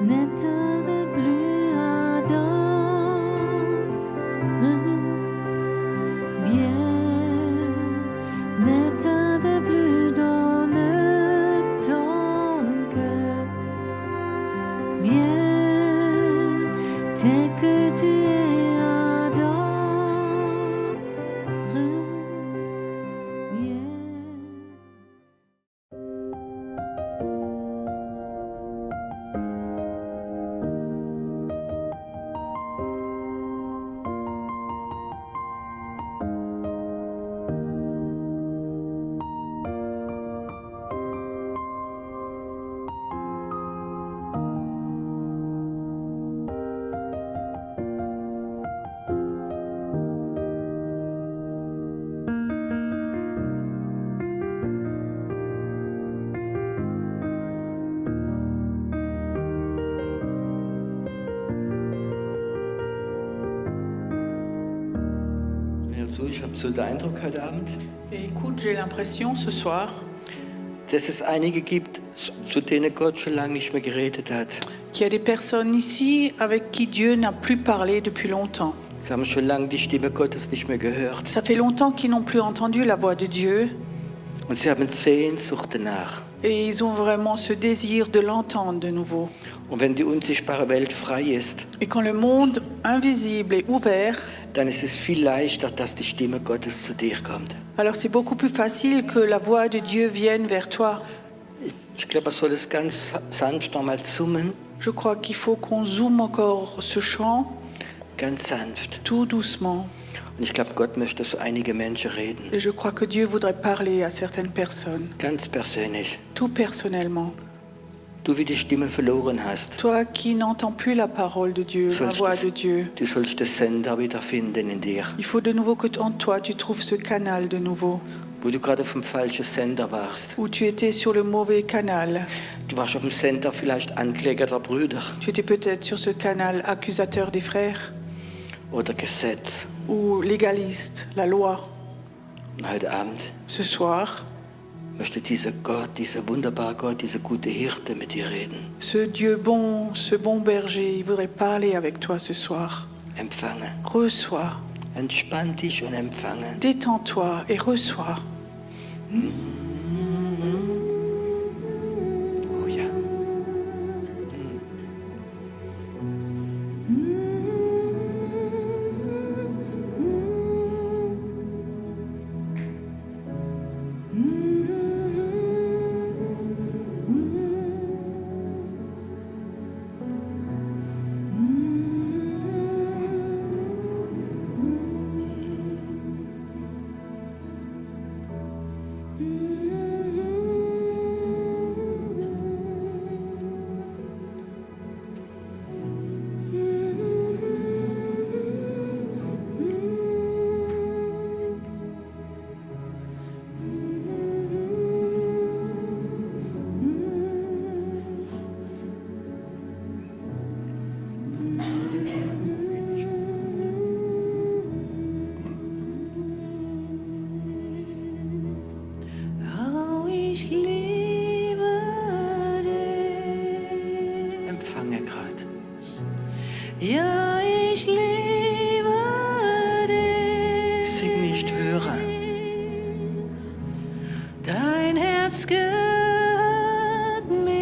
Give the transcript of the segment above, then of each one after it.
N'état de plus ardent, viens, n'état de plus dans ton cœur, viens, tel que tu es ardent, viens. Hör zu, ich habe so den Eindruck heute Abend, Et écoute, j'ai l'impression ce soir dass es einige gibt, zu denen Gott schon lange nicht mehr geredet hat. qu'il y a des personnes ici avec qui Dieu n'a plus parlé depuis longtemps. Sie haben schon lange die Stimme Gottes nicht mehr gehört. Ça fait longtemps qu'ils n'ont plus entendu la voix de Dieu Und sie haben Sehnsucht danach. et ils ont vraiment ce désir de l'entendre de nouveau. Und wenn die unsichtbare Welt frei ist, Et quand le monde invisible est ouvert, dann ist es viel leichter, dass die Stimme Gottes zu dir kommt. alors c'est beaucoup plus facile que la voix de Dieu vienne vers toi. Ich glaube, man soll es ganz sanft nochmal summen. Je crois qu'il faut qu'on zoome encore ce chant Ganz sanft. tout doucement. Und ich glaube, Gott möchte zu einigen Menschen reden. Et je crois que Dieu voudrait parler à certaines personnes, Ganz persönlich. tout personnellement. Du, wie die Stimme verloren hast, Toi qui n'entends plus la parole de Dieu, la voix de Dieu, du sollst den Sender wiederfinden in dir. il faut de nouveau que en toi tu trouves ce canal de nouveau, Wo du gerade auf dem falschen Sender warst. où tu étais sur le mauvais canal. Du warst auf dem Sender vielleicht Ankläger der Brüder Tu étais peut-être sur ce canal accusateur des frères oder Gesetz. ou légaliste, la loi. Und heute Abend Ce soir, möchte dieser Gott, dieser wunderbare Gott, dieser gute Hirte mit dir reden. ce Dieu bon, ce bon berger, il voudrait parler avec toi ce soir. Empfange. Reçois, Entspann dich und empfange. détends-toi et reçois. Oh ja. Oh, ich liebe dich. Empfange gerade. Ja, ich liebe dich. Sing nicht, höre. Dein Herz gehört mir.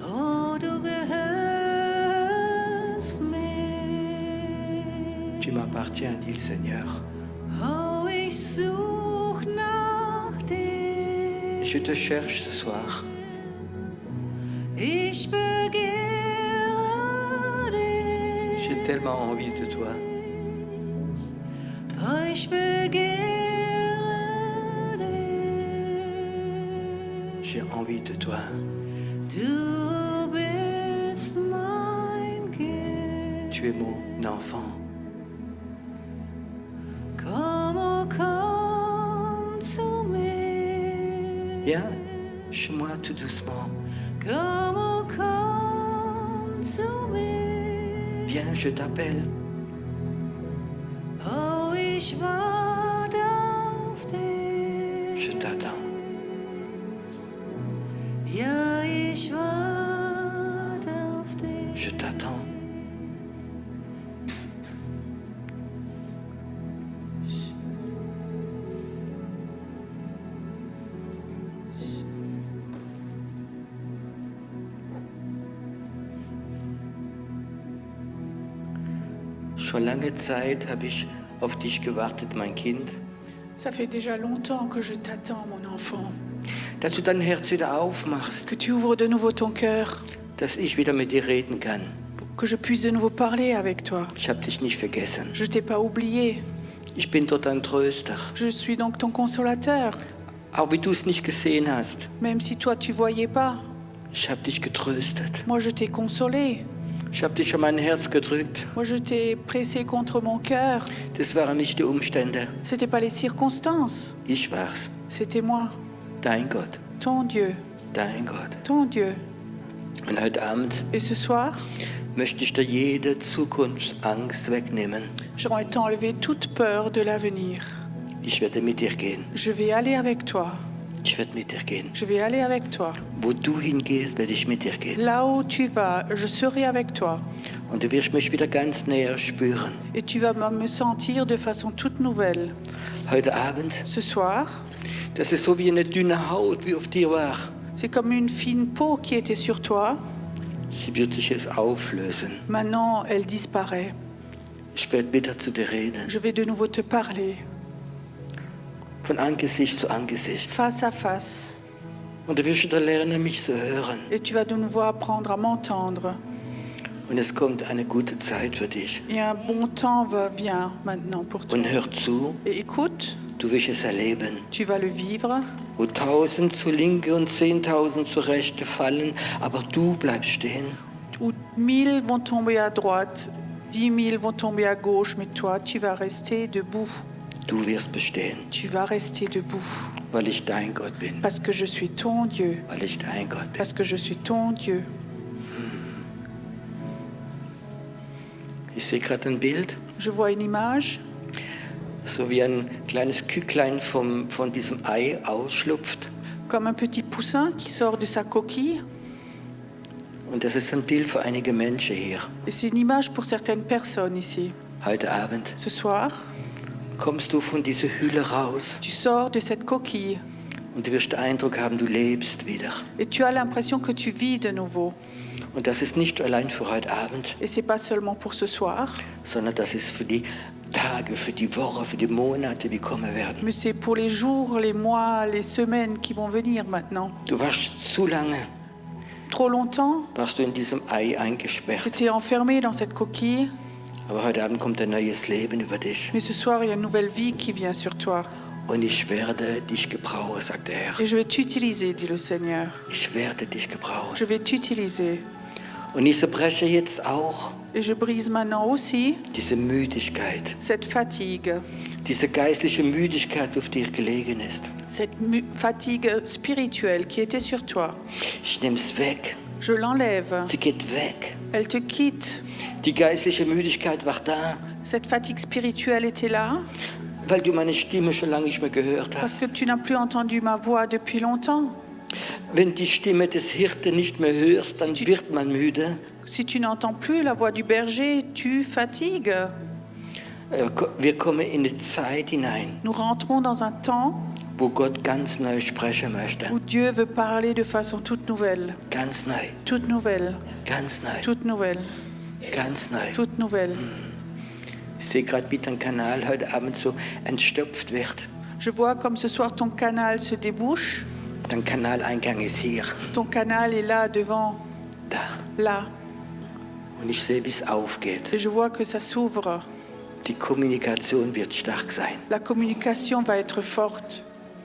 Oh, du gehörst mir. Tu m'appartiens, dit le Seigneur. Oh, ich such nach dir. Je te cherche ce soir. Ich begehre dich. J'ai tellement envie de toi. Oh, ich begehre dich. J'ai envie de toi. Du bist mein Kind. Tu es mon enfant. Komm, oh, komm zu mir. Viens chez moi tout doucement. Komm, oh, komm zu mir. Viens, je t'appelle. Oh, ich warte auf dich. Je t'attends. Schon lange Zeit habe ich auf dich gewartet, mein Kind, Ça fait déjà longtemps que je t'attends, mon enfant. dass du dein Herz wieder aufmachst, Que tu ouvres de nouveau ton cœur, dass ich wieder mit dir reden kann. que je puisse de nouveau parler avec toi. Ich habe dich nicht vergessen. Je t'ai pas oublié. Ich bin dort dein Tröster. Je suis donc ton consolateur. Auch wie du es nicht gesehen hast. Même si toi tu voyais pas, Ich habe dich getröstet. moi je t'ai consolé. Ich habe dich an mein Herz gedrückt. Moi je t'ai pressé contre mon cœur. Das waren nicht die Umstände. C'était pas les circonstances, Ich war's. c'était moi, Dein Gott. ton Dieu, Dein Gott. ton Dieu. Und heute Abend Et ce soir, möchte ich dir jede Zukunftsangst wegnehmen. j'aimerais t'enlever toute peur de l'avenir. Ich werde mit dir gehen. Je vais aller avec toi. Ich werde mit dir gehen. Je vais aller avec toi. Wo du hingehst, werde ich mit dir gehen. Là où tu vas, je serai avec toi. Und du wirst mich wieder ganz näher spüren. Et tu vas me sentir de façon toute nouvelle. Heute Abend, Ce soir, das ist so wie eine dünne Haut, wie auf dir war. c'est comme une fine peau qui était sur toi. Sie wird sich jetzt auflösen. Maintenant, elle disparaît. Ich werde wieder zu dir reden. Je vais de nouveau te parler, Von Angesicht zu Angesicht. face à face. Und du wirst wieder lernen, mich zu hören. Et tu vas de nouveau apprendre à m'entendre. Und es kommt eine gute Zeit für dich. Et un bon temps vient maintenant pour toi. Und hör zu, Et écoute, du wirst es erleben. tu vas le vivre, Wo 1000 zur Linke und 10.000 zur Rechte fallen, aber du bleibst stehen. où 1000 vont tomber à droite, 10 000 vont tomber à gauche, mais toi, tu vas rester debout. Du wirst bestehen, Tu vas rester debout. weil ich dein Gott bin. Parce que je suis ton Dieu. Weil ich dein Gott bin. Parce que je suis ton Dieu. Ich sehe gerade ein Bild, Je vois une image, so wie ein kleines Küklein von diesem Ei ausschlupft. comme un petit poussin qui sort de sa coquille. Und das ist ein Bild für einige Menschen hier. Et c'est une image pour certaines personnes ici. Heute Abend Ce soir, kommst du von dieser Hülle raus tu sors de cette coquille und du wirst den Eindruck haben, du lebst wieder. et tu as l'impression que tu vis de nouveau. Und das ist nicht allein für heute Abend, Et c'est pas seulement pour ce soir, sondern das ist für die Tage, für die Woche, für die Monate, die kommen werden. mais c'est pour les jours, les mois, les semaines qui vont venir maintenant. Du warst zu lange, Trop longtemps, warst du in diesem Ei tu eingesperrt. étais enfermé dans cette coquille, Aber heute Abend kommt ein neues Leben über dich. mais ce soir, il y a une nouvelle vie qui vient sur toi. Und ich werde dich gebrauchen, sagt der Herr. Et je vais t'utiliser, dit le Seigneur. Ich werde dich gebrauchen. Je vais t'utiliser. Und ich zerbreche jetzt auch Et je brise maintenant aussi diese Müdigkeit, cette fatigue, diese geistliche Müdigkeit, die auf dir gelegen ist. cette fatigue spirituelle qui était sur toi. Ich nehme es weg. Je l'enlève. Sie geht weg. Elle te quitte. Die geistliche Müdigkeit war da, Cette fatigue spirituelle était là weil du meine Stimme schon lange nicht mehr gehört parce hast. que tu n'as plus entendu ma voix depuis longtemps. Wenn die Stimme des Hirten nicht mehr hörst, dann wird man müde. Si tu n'entends plus la voix du berger, tu fatigues. Wir kommen in eine Zeit hinein, Nous rentrons dans un temps wo Gott ganz neu sprechen möchte. où Dieu veut parler de façon toute nouvelle. Ganz neu, Toute nouvelle. ganz neu, Toute nouvelle. ganz neu. Toute nouvelle. Ich sehe gerade, wie dein Kanal heute Abend so entstopft wird. Je vois comme ce soir ton canal se débouche. Dein Kanaleingang ist hier, Ton canal est là devant, da. là. Und ich sehe, wie es aufgeht. Et je vois que ça s'ouvre. Die Kommunikation wird stark sein. La communication va être forte.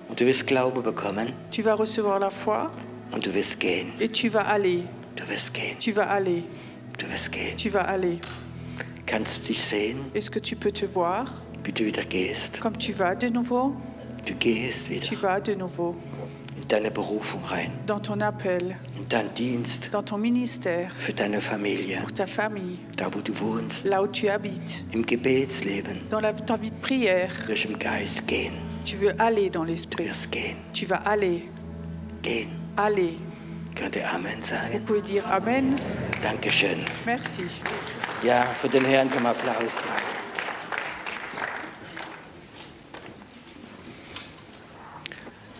Und du wirst Glaube bekommen Tu vas recevoir la foi und du wirst gehen. et tu vas aller. Du wirst gehen. Tu vas aller. Du wirst gehen. Tu vas aller. Kannst du dich sehen, Est-ce que tu peux te voir wie du wieder gehst? comme tu vas de nouveau? Du gehst Tu wieder vas de nouveau in deine Berufung rein, dans ton appel, in deinen Dienst, dans ton ministère, für deine Familie, pour ta famille, da wo du wohnst, là où tu habites, im Gebetsleben, dans ta vie de prière. durch im Geist gehen. Tu veux aller dans Du l'esprit. wirst gehen, Tu vas aller, gehen. aller. Könnt ihr Amen Vous sagen? pouvez dire Amen. Dankeschön. Merci. Ja, für den Herrn können wir Applaus machen.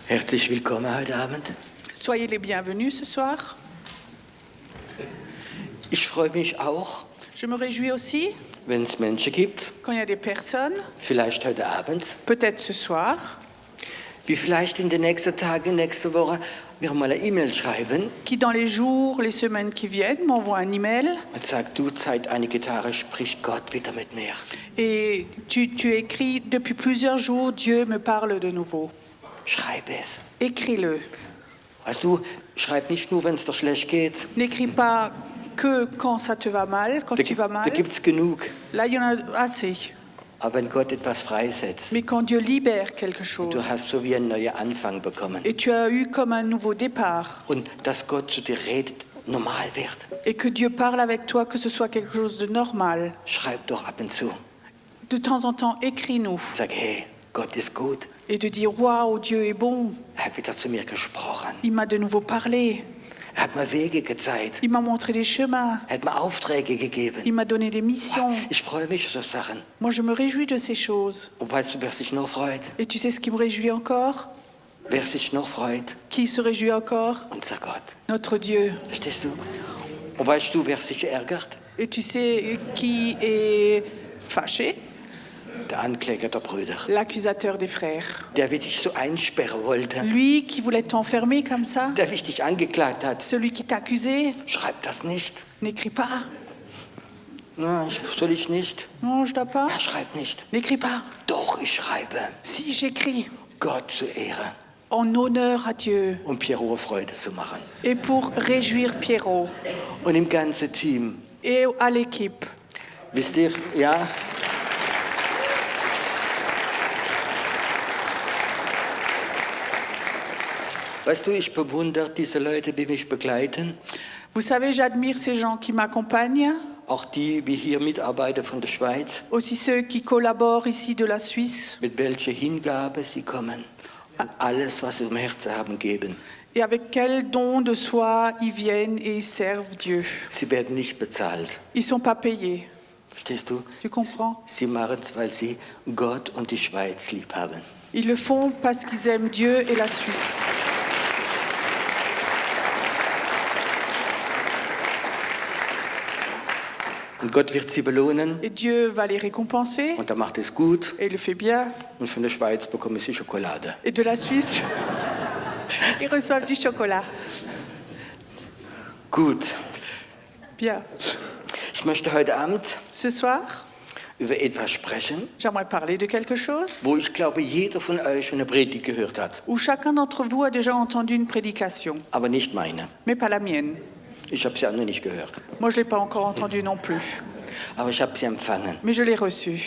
Herzlich willkommen heute Abend. Soyez les bienvenus ce soir. Ich freue mich auch, Je me réjouis aussi wenn es Menschen gibt, quand il y a des personnes, vielleicht heute Abend, peut-être ce soir, wie vielleicht in den nächsten Tagen, nächste Woche, mir mal eine E-Mail schreiben qui dans les jours, les semaines qui viennent m'envoient un email und sagt, du, seit einige Tage spricht Gott wieder mit mir. et tu écris depuis plusieurs jours, Dieu me parle de nouveau. Schreib es. Écris-le. Weißt du, schreib nicht nur, wenn es dir schlecht geht. N'écris pas que quand ça te va mal, quand tu vas Da mal. gibt es genug. Là, il y en a assez. Aber wenn Gott etwas freisetzt, Mais quand Dieu libère quelque chose du hast so wie einen neuen Anfang bekommen. et tu as eu comme un nouveau départ Und dass Gott zu dir redet, normal wird. et que Dieu parle avec toi, que ce soit quelque chose de normal, Schreib doch ab und zu. de temps en temps, écris-nous Sag, hey, Gott ist gut. et de dire waouh, Dieu est bon, Er hat wieder zu mir gesprochen. il m'a de nouveau parlé, Er hat mir Wege gezeigt. il m'a montré des chemins, Er hat mir Aufträge gegeben. il m'a donné des missions. Ich freue mich auf so Sachen. Moi, je me réjouis de ces choses. Und weißt du, wer sich noch freut? Et tu sais ce qui me réjouit encore? Wer sich noch freut? Qui se réjouit encore? Unser Gott. Notre Dieu. Verstehst du? Und weißt du, wer sich ärgert? Et tu sais qui est fâché? Der Ankläger der Brüder. L'accusateur des frères. Der dich so einsperren wollte. Lui qui voulait t'enfermer comme ça, Der dich angeklagt hat. celui qui t'a accusé, Schreib das nicht. n'écris pas. Na, soll ich nicht? Non, je dois pas. Ja, schreib nicht. N'écris pas. Doch, ich schreibe. Si, j'écris. Gott zu Ehre. En honneur à Dieu. Um Pierrot Freude zu machen. Et pour réjouir Pierrot. Und im ganzen Team. Et à l'équipe. Wisst ihr, ja? Weißt du, ich bewundere diese Leute, die mich begleiten. Vous savez, j'admire ces gens qui m'accompagnent. Auch die, wie hier Mitarbeiter von der Schweiz. Aussi ceux qui collaborent ici de la Suisse. Mit welcher Hingabe sie kommen. Und alles, was sie im Herzen haben, geben. Et avec quel don de soi ils viennent et ils servent Dieu. Sie werden nicht bezahlt. Ils ne sont pas payés. Verstehst du? Tu comprends? Sie machen es, weil sie Gott und die Schweiz lieb haben. Ils le font parce qu'ils aiment Dieu et la Suisse. Und Gott wird sie belohnen Et Dieu va les récompenser. und er macht es gut. Et il le fait bien. Und von der Schweiz bekommen sie Schokolade. Et de la Suisse, ils reçoivent du chocolat. Gut. Bien. Ich möchte heute Abend Ce soir, über etwas sprechen, j'aimerais parler de quelque chose wo ich glaube, jeder von euch eine Predigt gehört hat, où chacun d'entre vous a déjà entendu une prédication, aber nicht meine. mais pas la mienne. Ich habe sie auch noch nicht gehört, Moi, je ne l'ai pas encore entendue non plus, aber ich habe sie empfangen. mais je l'ai reçue.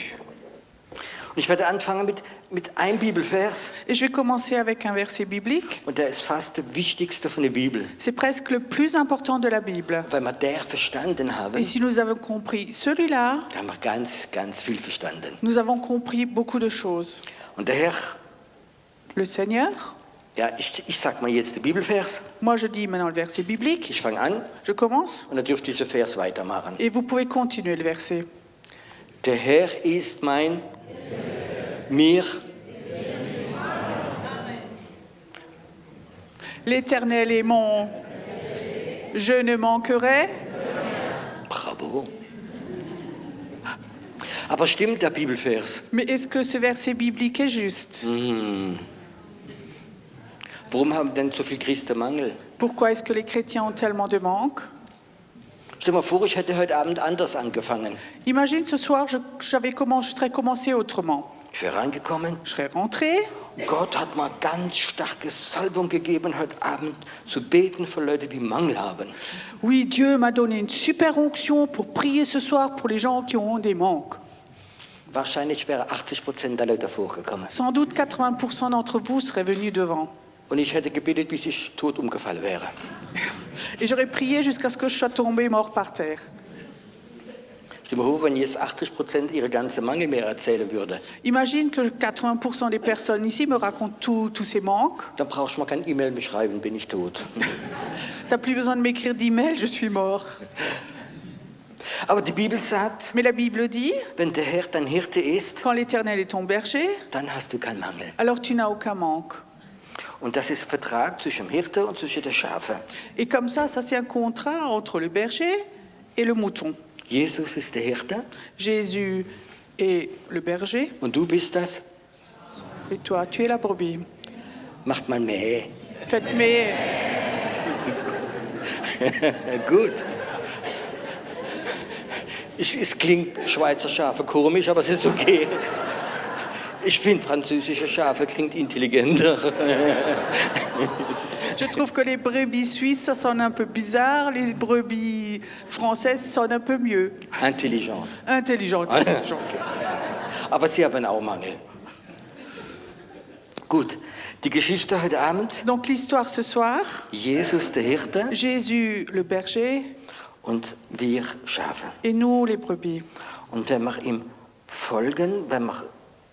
Und ich werde anfangen mit einem Bibelvers Et je vais commencer avec un verset biblique. und der ist fast der wichtigste von der Bibel, C'est presque le plus important de la Bible. weil wir der verstanden haben, Et si nous avons compris celui-là, da haben wir ganz, ganz viel verstanden. nous avons compris beaucoup de choses. Und der Herr, Le Seigneur, ja, ich sag mal jetzt den Bibelvers, moi je dis maintenant le verset biblique, ich fange an je commence, und dann dürft ihr diesen Vers weitermachen. et vous pouvez continuer le verset. Der Herr ist mir L'Éternel est mon... Je ne manquerai. Bravo. Aber stimmt der Bibelvers? Mais est-ce que ce verset biblique est juste? Warum haben denn so viele Christen Mangel? Pourquoi est-ce que les chrétiens ont tellement de manque? Stell dir mal vor, ich hätte heute Abend anders angefangen. Imagine ce soir, je serais commencé autrement. Ich wäre reingekommen. Je serais rentré. Gott hat mal ganz starke Salbung gegeben, heute Abend zu beten für Leute, die Mangel haben. Oui, Dieu m'a donné une super onction pour prier ce soir pour les gens qui ont des manques. Wahrscheinlich wäre 80% der Leute vorgekommen. Sans doute 80% d'entre vous seraient venus devant. Und ich hätte gebetet, bis ich tot umgefallen wäre. Et j'aurais prié jusqu'à ce que je sois tombé mort par terre. Stell dir mal vor, wenn jetzt 80% ihre ganze Mangel mir erzählen würde, Imagine que 80% des personnes ici me racontent tous ces manques. dann brauchst du mal kein E-Mail mehr schreiben, bin ich tot. T'as plus besoin de m'écrire d'email, je suis mort. Aber die Bibel sagt, Mais la Bible dit, wenn der Herr dein Hirte ist, quand l'Éternel est ton berger, dann hast du keinen Mangel. alors tu n'as aucun manque. Und das ist Vertrag zwischen dem Hirte und zwischen den Schafen. Et comme ça c'est un contrat entre le berger et le mouton. Jesus ist der Hirte Jésus est le berger und du bist das. et toi, tu es la brebis. Macht mal mehr. Faites mais Gut. Es klingt Schweizer Schafe komisch, aber es ist okay. Ich finde, französische Schafe klingt intelligenter. je trouve que les brebis suisses, ça sonne un peu bizarre. Les brebis françaises sonnent un peu mieux. Intelligent. Intelligentes. Aber sie haben auch Mangel. Gut, die Geschichte heute Abend. Donc l'histoire ce soir, Jesus der Hirte Jésus le berger und wir Schafe. et nous les brebis. Und wenn wir ihm folgen, wenn wir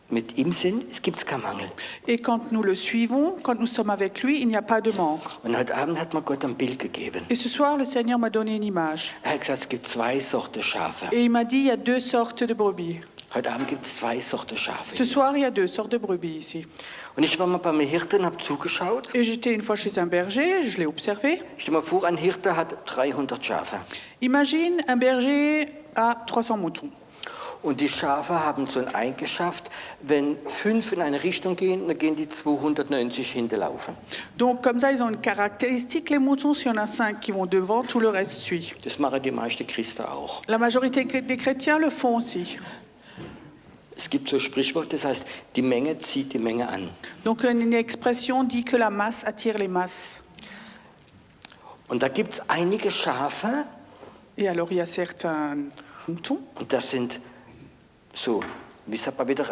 mit ihm sind, es gibt keinen Mangel. Et quand nous le suivons, quand nous sommes avec lui, il n'y a pas de manque. Und heute Abend hat mir Gott ein Bild gegeben. Et ce soir, le Seigneur m'a donné une image. Er hat gesagt, es gibt zwei Sorten Schafe. Et il m'a dit, il y a deux sortes de brebis. Heute Abend gibt es zwei Sorten Ce Schafe. soir, il y a deux sortes de brebis ici. Und ich war mal beim Hirten und habe zugeschaut. Et j'étais une fois chez un berger, je l'ai observé. Stell dir mal vor, ein Hirte hat 300 Schafe. Imagine, un berger a 300 moutons. Und die Schafe haben so eine Eigenschaft, wenn 5 in eine Richtung gehen, dann gehen die 290 hinterlaufen. Donc, comme ça, ils ont une caractéristique, les moutons, s'il y en a 5 qui vont devant, tout le reste suit. Das machen die meisten Christen auch. La majorité des chrétiens le font aussi. Es gibt so ein Sprichwort, das heißt, die Menge zieht die Menge an. Donc, une expression dit que la masse attire les masses. Und da gibt es einige Schafe, Et alors, il y a certains moutons, und das sind so, wie sagt man wieder,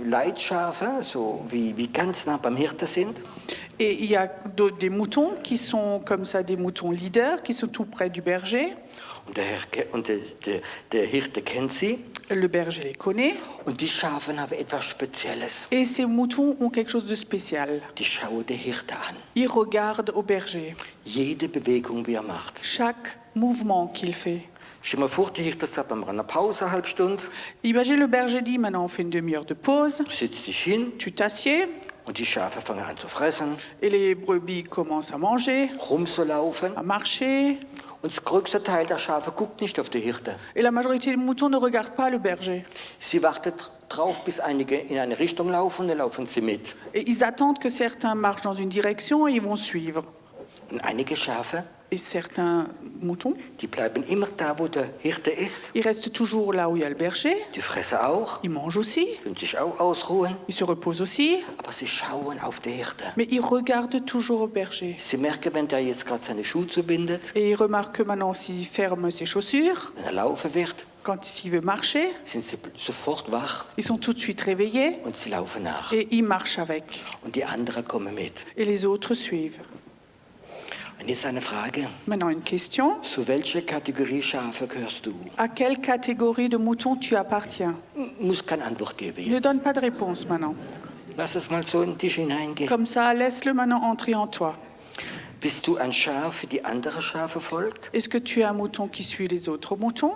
Leitschafe, so wie ganz nah beim Hirte sind. et il y a des moutons qui sont comme ça, des moutons leaders, qui sont tout près du berger. Und der Hirte kennt sie. Le berger les connaît. Und die Schafe haben etwas Spezielles. Et ces moutons ont quelque chose de spécial. Die schauen den Hirte an. Ils regardent au berger. Jede Bewegung, wie er macht. Chaque mouvement qu'il fait. Stell dir mal vor, der Hirte sagt, wir machen eine Pause, eine halbe Stunde. Imagine le berger dit, maintenant on fait une demi-heure de pause. Setzt dich hin Tu t'assieds und die Schafe fangen an zu fressen, et les brebis commencent à manger, rumzulaufen. à marcher. Und das größte Teil der Schafe guckt nicht auf die Hirte. Et la majorité des moutons ne regardent pas le berger. Sie wartet drauf, bis einige in eine Richtung laufen, und dann laufen sie mit. Et ils attendent que certains marchent dans une direction et ils vont suivre. Und einige Schafe, Et certains moutons, die bleiben immer da, wo der Hirte ist. ils restent toujours là où il y a le berger. Die fressen auch, Ils mangent aussi. können sich auch ausruhen, Ils se reposent aussi. aber sie schauen auf die Hirte. Mais ils regardent toujours au berger. Sie merken, wenn der jetzt gerade seine Schuhe zubindet, Et ils remarquent que maintenant, s'il ferme ses chaussures, wenn er laufen wird, quand il veut marcher, sind sie sofort wach ils sont tout de suite réveillés und sie laufen nach. et ils marchent avec. Und die anderen kommen mit. Et les autres suivent. Und jetzt eine Frage. Maintenant, une question. Zu welcher Kategorie Schafe gehörst du? À quelle catégorie de moutons tu appartiens? Muss keine Antwort geben Ne jetzt. donne pas de réponse maintenant. Lass es mal so in den Tisch hineingehen. Comme ça, laisse-le maintenant entrer en toi. Bist du ein Schaf, die andere Schafe folgt? Est-ce que tu es un mouton qui suit les autres moutons?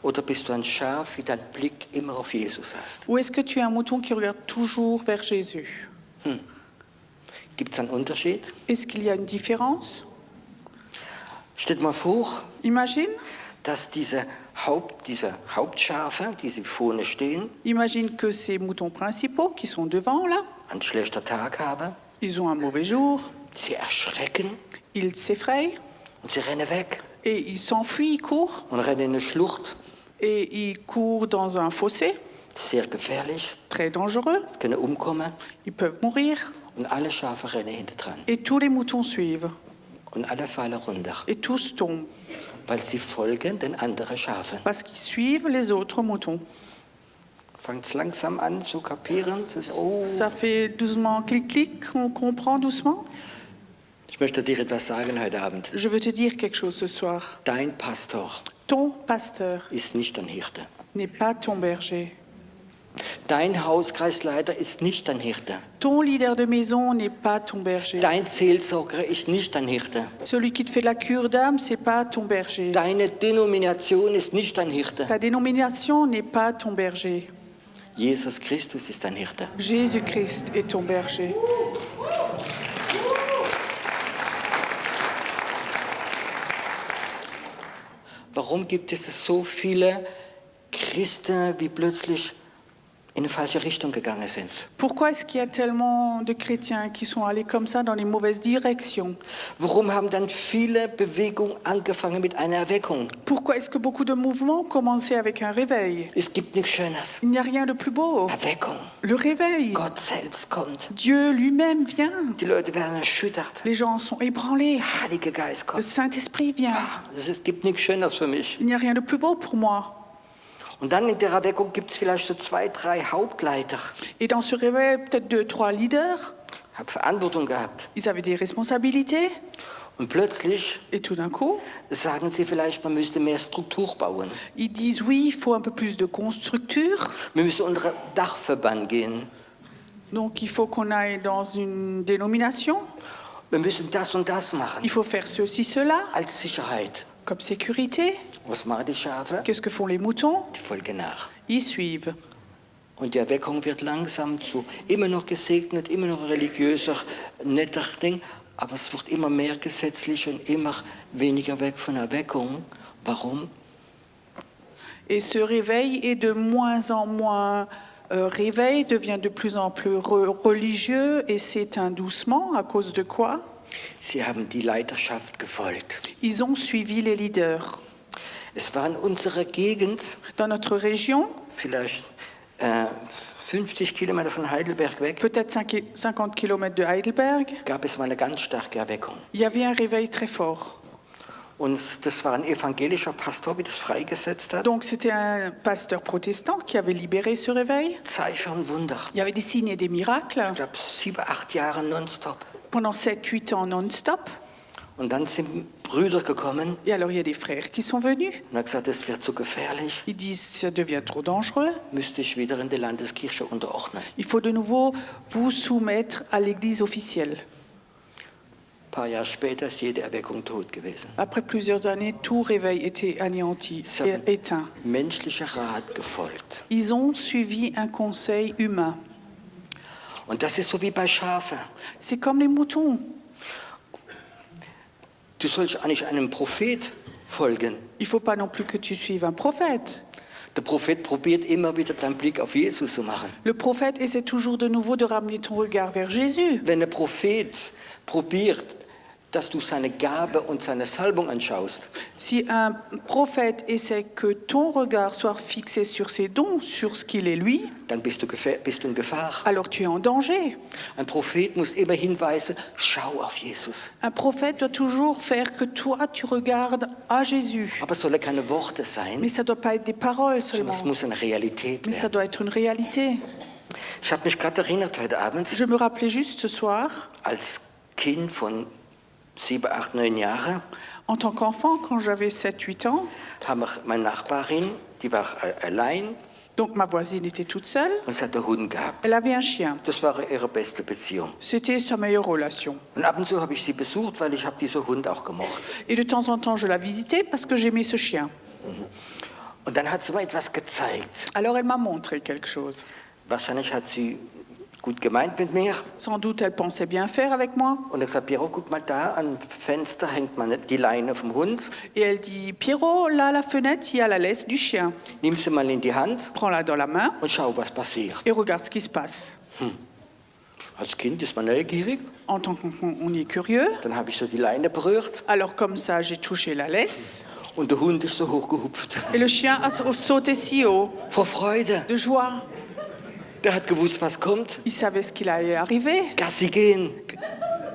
Oder bist du ein Schaf, wie dein Blick immer auf Jesus hast? Ou est-ce que tu es un mouton qui regarde toujours vers Jésus? Gibt es einen Unterschied? Est-ce qu'il y a une différence? Stell dir mal vor, Imagine, dass diese Hauptschafe, die sie vorne stehen, imagine que ces moutons principaux qui sont devant là, einen schlechten Tag haben. ils ont un mauvais jour, Sie erschrecken ils s'effrayent und sie rennen weg et ils s'enfuient, ils courent und rennen in eine Schlucht. et ils courent dans un fossé Sehr gefährlich, très dangereux. sie können umkommen Ils peuvent mourir und alle Schafe rennen hinter dran. et tous les moutons suivent Und alle fallen runter, et tous tombent weil sie folgen den anderen Schafen. parce qu'ils suivent les autres moutons. Fangt langsam an zu kapieren. Oh. Ça fait doucement clic-clic, on comprend doucement. Ich möchte dir etwas sagen heute Abend. Je veux te dire quelque chose ce soir. Dein Pastor Ton pasteur ist nicht dein Hirte. n'est pas ton berger. Dein Hauskreisleiter ist nicht dein Hirte. Ton leader de maison n'est pas ton berger. Dein Seelsorger ist nicht dein Hirte. Celui qui te fait la cure d'âme, c'est pas ton berger. Deine Denomination ist nicht dein Hirte. Ta dénomination n'est pas ton berger. Jesus Christus ist dein Hirte. Jésus-Christ est ton berger. Warum gibt es so viele Christen, die plötzlich in eine falsche Richtung gegangen sind? Pourquoi est-ce qu'il y a tellement de chrétiens qui sont allés comme ça dans les mauvaises directions? Warum haben dann viele Bewegungen angefangen mit einer Erweckung? Pourquoi est-ce que beaucoup de mouvements ont commencé avec un réveil? Es gibt nichts Schöneres. Il n'y a rien de plus beau. Erweckung. Le réveil. Gott selbst kommt. Dieu lui-même vient. Die Leute werden erschüttert. Les gens sont ébranlés. Der Heilige Geist Le kommt. Saint-Esprit vient. Es gibt nichts Schöneres für mich. Il n'y a rien de plus beau pour moi. Und dann in der Erweckung gibt es vielleicht so 2, 3 Hauptleiter. Et dans ce réveil, peut-être 2, 3 leaders. Hab Verantwortung gehabt. Ils avaient des responsabilités. Und plötzlich Et tout d'un coup, sagen sie vielleicht, man müsste mehr Struktur bauen. ils disent oui, il faut un peu plus de constructure. Wir müssen unter Dachverband gehen. Donc il faut qu'on aille dans une dénomination. Wir müssen das und das machen. Il faut faire ceci, cela, Als Sicherheit. comme sécurité. Was machen die Schafe? Qu'est-ce que font les moutons? Die folgen nach. Ils suivent. Und die Erweckung wird langsam zu immer noch gesegnet, immer noch religiöser, netter Ding, aber es wird immer mehr gesetzlich und immer weniger weg von Erweckung. Warum? Et ce réveil est de moins en moins réveil, devient de plus en plus religieux et c'est un doucement. À cause de quoi? Sie haben die Leiterschaft gefolgt. Ils ont suivi les leaders. Es war in unserer Gegend, Dans notre région, vielleicht 50 Kilometer von Heidelberg weg, peut-être 50 km de Heidelberg, gab es mal eine ganz starke Erweckung. il y avait un réveil très fort. Und das war ein evangelischer Pastor, wie das freigesetzt hat. Donc c'était un pasteur protestant qui avait libéré ce réveil. Zeichen und Wunder. Il y avait des signes et des miracles Ich glaube 7, 8 Jahre nonstop. pendant 7-8 ans non-stop. Und dann sind Brüder gekommen Et alors il y a des frères qui sont venus. und haben gesagt, es wird zu gefährlich, Ils disent ça devient trop dangereux. müsste ich wieder in die Landeskirche unterordnen. Il faut de nouveau vous soumettre à l'église officielle. Ein paar Jahre später ist jede Erweckung tot gewesen. Après plusieurs années, tout réveil était anéanti, Ça- et éteint. Menschlicher Rat gefolgt. Ils ont suivi un conseil humain. Und das ist so wie bei Schafen. C'est comme les moutons. Du sollst eigentlich einem Prophet folgen. Il ne faut pas non plus que tu suives un prophète. Der Prophet probiert immer wieder deinen Blick auf Jesus zu machen. Le prophète essaie toujours de nouveau de ramener ton regard vers Jésus. Wenn der Prophet probiert, dass du seine Gabe und seine Salbung anschaust, Si un prophète essaie que ton regard soit fixé sur ses dons, sur ce qu'il est lui, dann bist du in Gefahr. alors tu es en danger. Ein Prophet muss immer hinweisen, schau auf Jesus. Un prophète doit toujours faire que toi, tu regardes à Jésus. Aber es sollen keine Worte sein, Mais ça ne doit pas être des paroles sondern seulement, es muss eine Realität mais ça werden. doit être une réalité. Ich habe mich gerade erinnert heute Abend, Je me rappelais juste ce soir, als Kind von 7, 8, 9 Jahren, en tant qu'enfant, quand j'avais 7-8 ans, haben wir meine Nachbarin, die war allein donc ma voisine était toute seule, und sie hatte einen Hund gehabt. elle avait un chien. Das war ihre beste Beziehung. C'était sa meilleure relation. Und ab und zu habe ich sie besucht, weil ich habe diesen Hund auch gemocht. Et de temps en temps, je la visitais parce que j'aimais ce chien. Und dann hat sie mir etwas gezeigt. Alors elle m'a montré quelque chose. Wahrscheinlich hat sie gut gemeint mit mir. Sans doute, elle pensait bien faire avec moi. Und er sagt, Piero, guck mal da, am Fenster hängt man die Leine vom Hund. Et elle dit, Pierrot, là à la fenêtre, il y a la laisse du chien. Nimm sie mal in die Hand Prends-la dans la main und schau, was passiert. et regarde ce qui se passe. Als Kind ist man neugierig. En tant qu'on est curieux, Dann habe ich so die Leine berührt alors comme ça, j'ai touché la laisse. und der Hund ist so hochgehupft. Et le chien a sauté si haut, Vor Freude. de joie. Der hat gewusst, was kommt. Il savait ce qu'il allait arriver. Gassi gehen,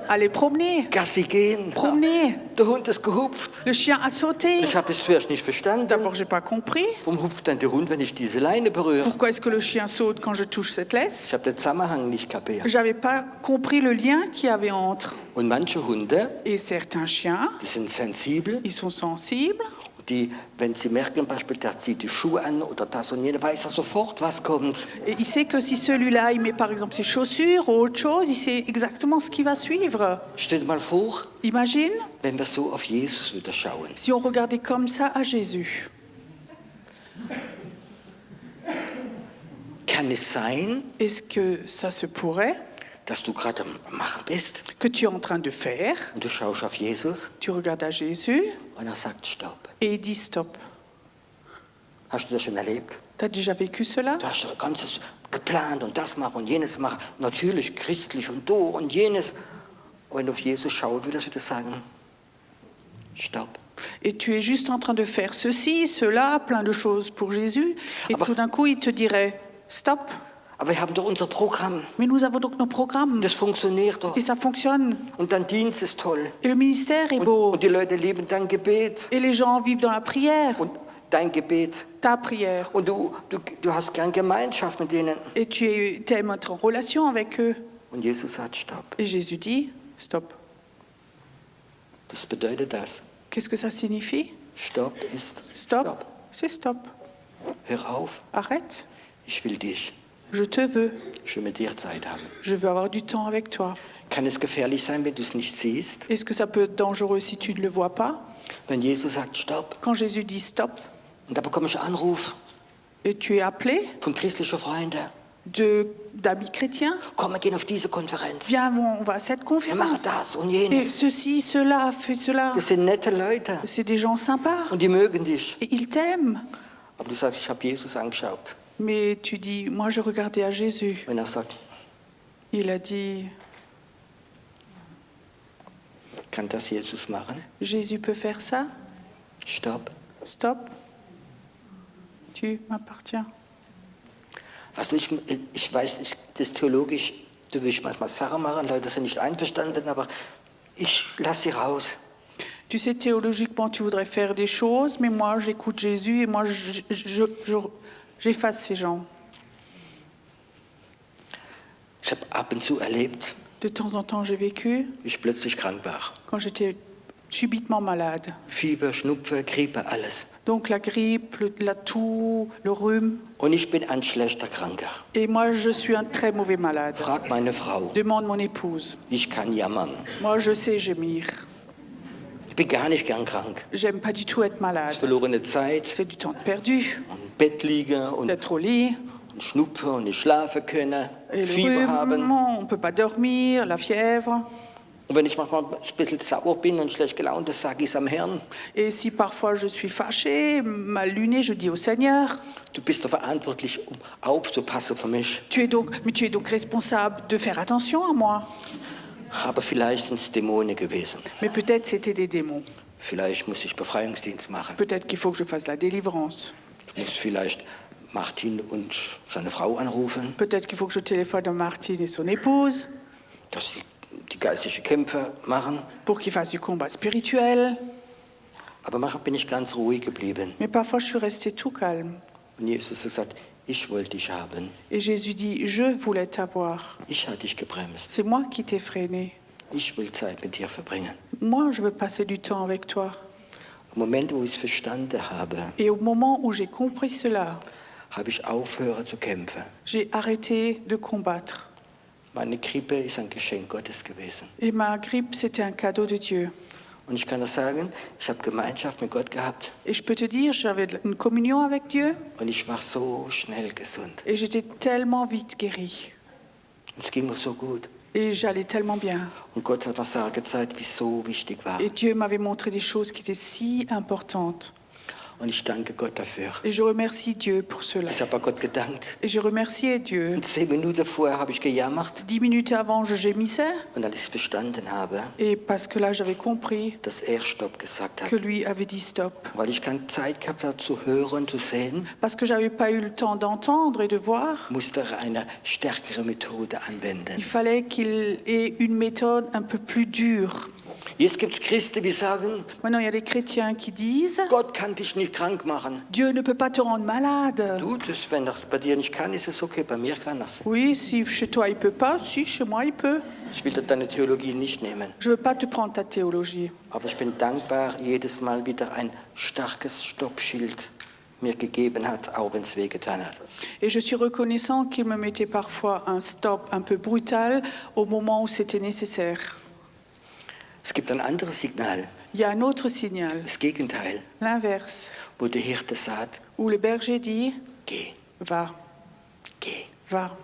Aller promener. Gassi gehen. Promener. Der Hund ist gehupft. Le chien a sauté. Ich habe es zuerst nicht verstanden. D'abord, j'ai pas compris. Warum hupft dann der Hund, wenn ich diese Leine berühre? Pourquoi est-ce que le chien saute quand je touche cette laisse? Ich habe den Zusammenhang nicht kapiert. J'avais pas compris le lien qu'il y avait entre. Und manche Hunde, Et certains chiens, die sind sensibel, ils sont sensibles. die, wenn sie merken, zum Beispiel, der zieht die Schuhe an oder das und jenes, weiß er sofort, was kommt. Et il sait que si celui-là, il met par exemple ses chaussures ou autre chose, il sait exactement ce qui va suivre. Stell dir mal vor, Imagine wenn wir so auf Jesus wieder schauen. si on regardait comme ça à Jésus. Kann es sein, Est-ce que ça se pourrait dass du gerade am Machen bist que tu es en train de faire. und du schaust auf Jesus Tu regardes à Jésus und er sagt Stopp. et il dit stop. Hast du das schon erlebt? Tu as déjà vécu cela? Du hast das Ganzes geplant und das machen und jenes machen. Natürlich christlich und du und jenes. Und wenn du auf Jesus schaust, würdest du sagen, Stopp. Et tu es juste en train de faire ceci, cela, plein de choses pour Jésus. Et Aber- tout d'un coup, il te dirait stop. Aber wir haben doch unser Programm. Mais nous avons donc nos programmes. Das funktioniert doch. Et ça fonctionne. Und dein Dienst ist toll. Et le ministère est beau. Und die Leute lieben dein Gebet. Et les gens vivent dans la prière. Und dein Gebet. Ta prière. Und du hast gern Gemeinschaft mit denen. Et tu aimes être en relation avec eux. Und Jesus sagt Stopp. Et Jésus dit stop. Das bedeutet das. Qu'est-ce que ça signifie? Stopp ist Stop. C'est stop. Hör auf. Arrête. Ich will dich. Je te veux. Ich will mit dir Zeit haben. Je veux avoir du temps avec toi. Kann es gefährlich sein, wenn du es nicht siehst? Est-ce que ça peut être dangereux si tu ne le vois pas? Wenn Jesus sagt Stopp, Quand Jésus dit stop und da bekomme ich einen Anruf et tu es appelé von christlichen Freunden. d'amis chrétiens, Komm, wir gehen auf diese Konferenz. viens, on va à cette Wir machen conférence. das und Et jenes. ceci, cela, fais cela. Das sind nette Leute C'est des gens sympas. und die mögen dich. Et ils t'aiment. Aber du sagst, ich habe Jesus angeschaut. Mais tu dis, moi je regardais à Jésus. Wenn er sagt, Il a dit, kann das Jesus machen? Jésus peut faire ça? Stopp. Stop. Tu m'appartiens. Also ich weiß, das theologisch, du willst manchmal Sachen machen, Leute sind nicht einverstanden, aber ich lasse sie raus. Tu sais, théologiquement, tu voudrais faire des choses, mais moi j'écoute Jésus et moi j'efface ces gens. Ich habe ab und zu erlebt, De temps en temps, j'ai vécu wie ich plötzlich krank war. quand j'étais subitement malade. Fieber, Schnupfen, Grippe, alles. Donc la grippe, la toux, le rhume. Und ich bin ein schlechter Kranker. Et moi, je suis un très mauvais malade. Frag meine Frau. Demande mon épouse. Ich kann jammern. Moi, je sais gémir. Ich bin gar nicht gern krank. J'aime pas du tout être Es malade. ist verlorene Zeit C'est du temps perdu. und im Bett liegen und D'être au lit. Schnupfen und nicht schlafen können, Et le Fieber haben. rhume, on peut pas dormir, la fièvre. Und wenn ich manchmal ein bisschen sauer bin und schlecht gelaunt, das sage ich es am Herrn. Et si parfois je suis fâchée, mal lunée, je dis au Seigneur, Du bist doch verantwortlich, um aufzupassen für mich. tu es donc responsable de faire attention à moi. Aber vielleicht sind es Dämonen gewesen. Mais peut-être c'était des démons. Vielleicht muss ich Befreiungsdienst machen. Peut-être qu'il faut que je fasse la délivrance. Ich muss vielleicht Martin und seine Frau anrufen, Peut-être qu'il faut que je téléphone à Martine et son épouse dass sie die geistlichen Kämpfe machen. pour qu'ils fassent du combat spirituel. Aber manchmal bin ich ganz ruhig geblieben. Mais parfois je suis restée tout calme. Und Jesus hat gesagt, ich wollte dich haben. Et Jésus dit, je voulais t'avoir. Ich habe dich gebremst. C'est moi qui t'ai freiné. Ich will Zeit mit dir verbringen. Moi, je veux passer du temps avec toi. Im Moment, wo ich es verstanden habe, Et au moment où j'ai compris cela, habe ich aufgehört zu kämpfen. j'ai arrêté de combattre. Meine Grippe ist ein Geschenk Gottes gewesen. Et ma grippe, c'était un cadeau de Dieu. Und ich kann das sagen, ich habe Gemeinschaft mit Gott gehabt Et je peux te dire, j'avais une communion avec Dieu und ich war so schnell gesund. et j'étais tellement vite guérie. Es ging mir so gut. Et j'allais tellement bien. Und Gott hat mir Sachen gezeigt, wie so wichtig war. Et Dieu m'avait montré des choses qui étaient si importantes. Und ich danke Gott dafür. Et je remercie Dieu pour cela. Ich habe bei Gott gedankt. Et je remerciais Dieu. Und 10 Minuten vorher habe ich gejammert. 10 minutes avant, je gémissais. Und als ich es verstanden habe, Et parce que là, j'avais compris dass er Stopp gesagt que hat. lui avait dit stop. Weil ich keine Zeit gehabt habe zu hören, zu sehen, Parce que j'avais pas eu le temps d'entendre et de voir. musste er eine stärkere Methode anwenden. Il fallait qu'il ait une méthode un peu plus dure. Jetzt gibt es Christen, die sagen, Maintenant, il y a des chrétiens qui disent Gott kann dich nicht krank machen. Dieu ne peut pas te rendre malade. Du, wenn das bei dir nicht kann, ist es okay, bei mir kann das. Oui, si chez toi il peut pas, si chez moi il peut. Ich will deine Theologie nicht nehmen. Je veux pas te prendre ta théologie. Aber ich bin dankbar, jedes Mal wieder ein starkes Stoppschild mir gegeben hat, auch wenn es wehgetan hat. Et je suis reconnaissant qu'il me mettait parfois un stop un peu brutal au moment où c'était nécessaire. Es gibt ein anderes Signal, Il y a un autre signal, das Gegenteil, l'inverse, wo der Hirte sagt, où le berger dit geh, va, geh. va.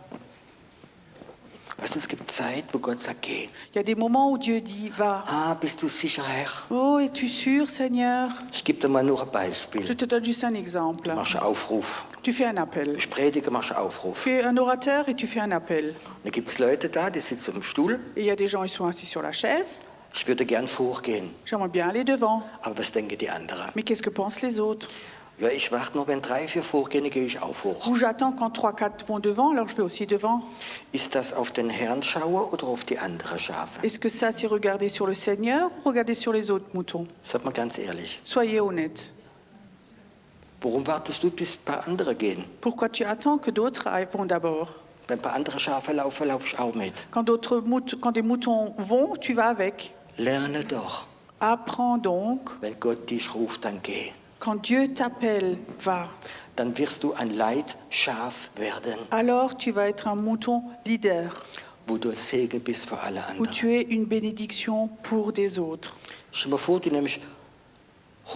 Weißt du, es gibt Zeit, wo Gott sagt, geh. Il y a des moments où Dieu dit, va. Ah, bist du sicher, Herr? Oh, es-tu sûr, Seigneur? Ich gebe dir mal nur ein Je Beispiel. te donne juste un exemple. Du machst einen Aufruf. Tu fais un appel. Ich predige, machst einen Tu Aufruf. es un orateur et tu fais un appel. Dann gibt es Leute da, die sitzen im Stuhl. Et il y a des gens, ils sont assis sur la chaise. Ich würde gern vorgehen. J'aimerais bien aller devant. Aber was denken die anderen? Mais qu'est-ce que pensent les autres? Ja, ich warte noch, wenn 3, 4 vorgehen, gehe ich auch vor. Ou j'attends quand 3, 4 vont devant, alors je vais aussi devant. Ist das auf den Herrn schauen oder auf die anderen Schafe? Est-ce que ça, c'est regarder sur le Seigneur ou regarder sur les autres moutons? Sag mal ganz ehrlich. Soyez honnêtes. Warum wartest du, bis ein paar andere gehen? Pourquoi tu attends que d'autres vont d'abord? Wenn ein paar andere Schafe laufen, laufe ich auch mit. Quand des moutons vont, tu vas avec. Lerne doch. Apprends donc. Wenn Gott dich ruft, dann geh. Quand Dieu t'appelle, va. Dann wirst du ein Leitschaf werden, Alors tu vas être un mouton leader, wo du ein Segen bist für alle où anderen. tu es une bénédiction pour des autres. Stell dir mal vor, du nimmst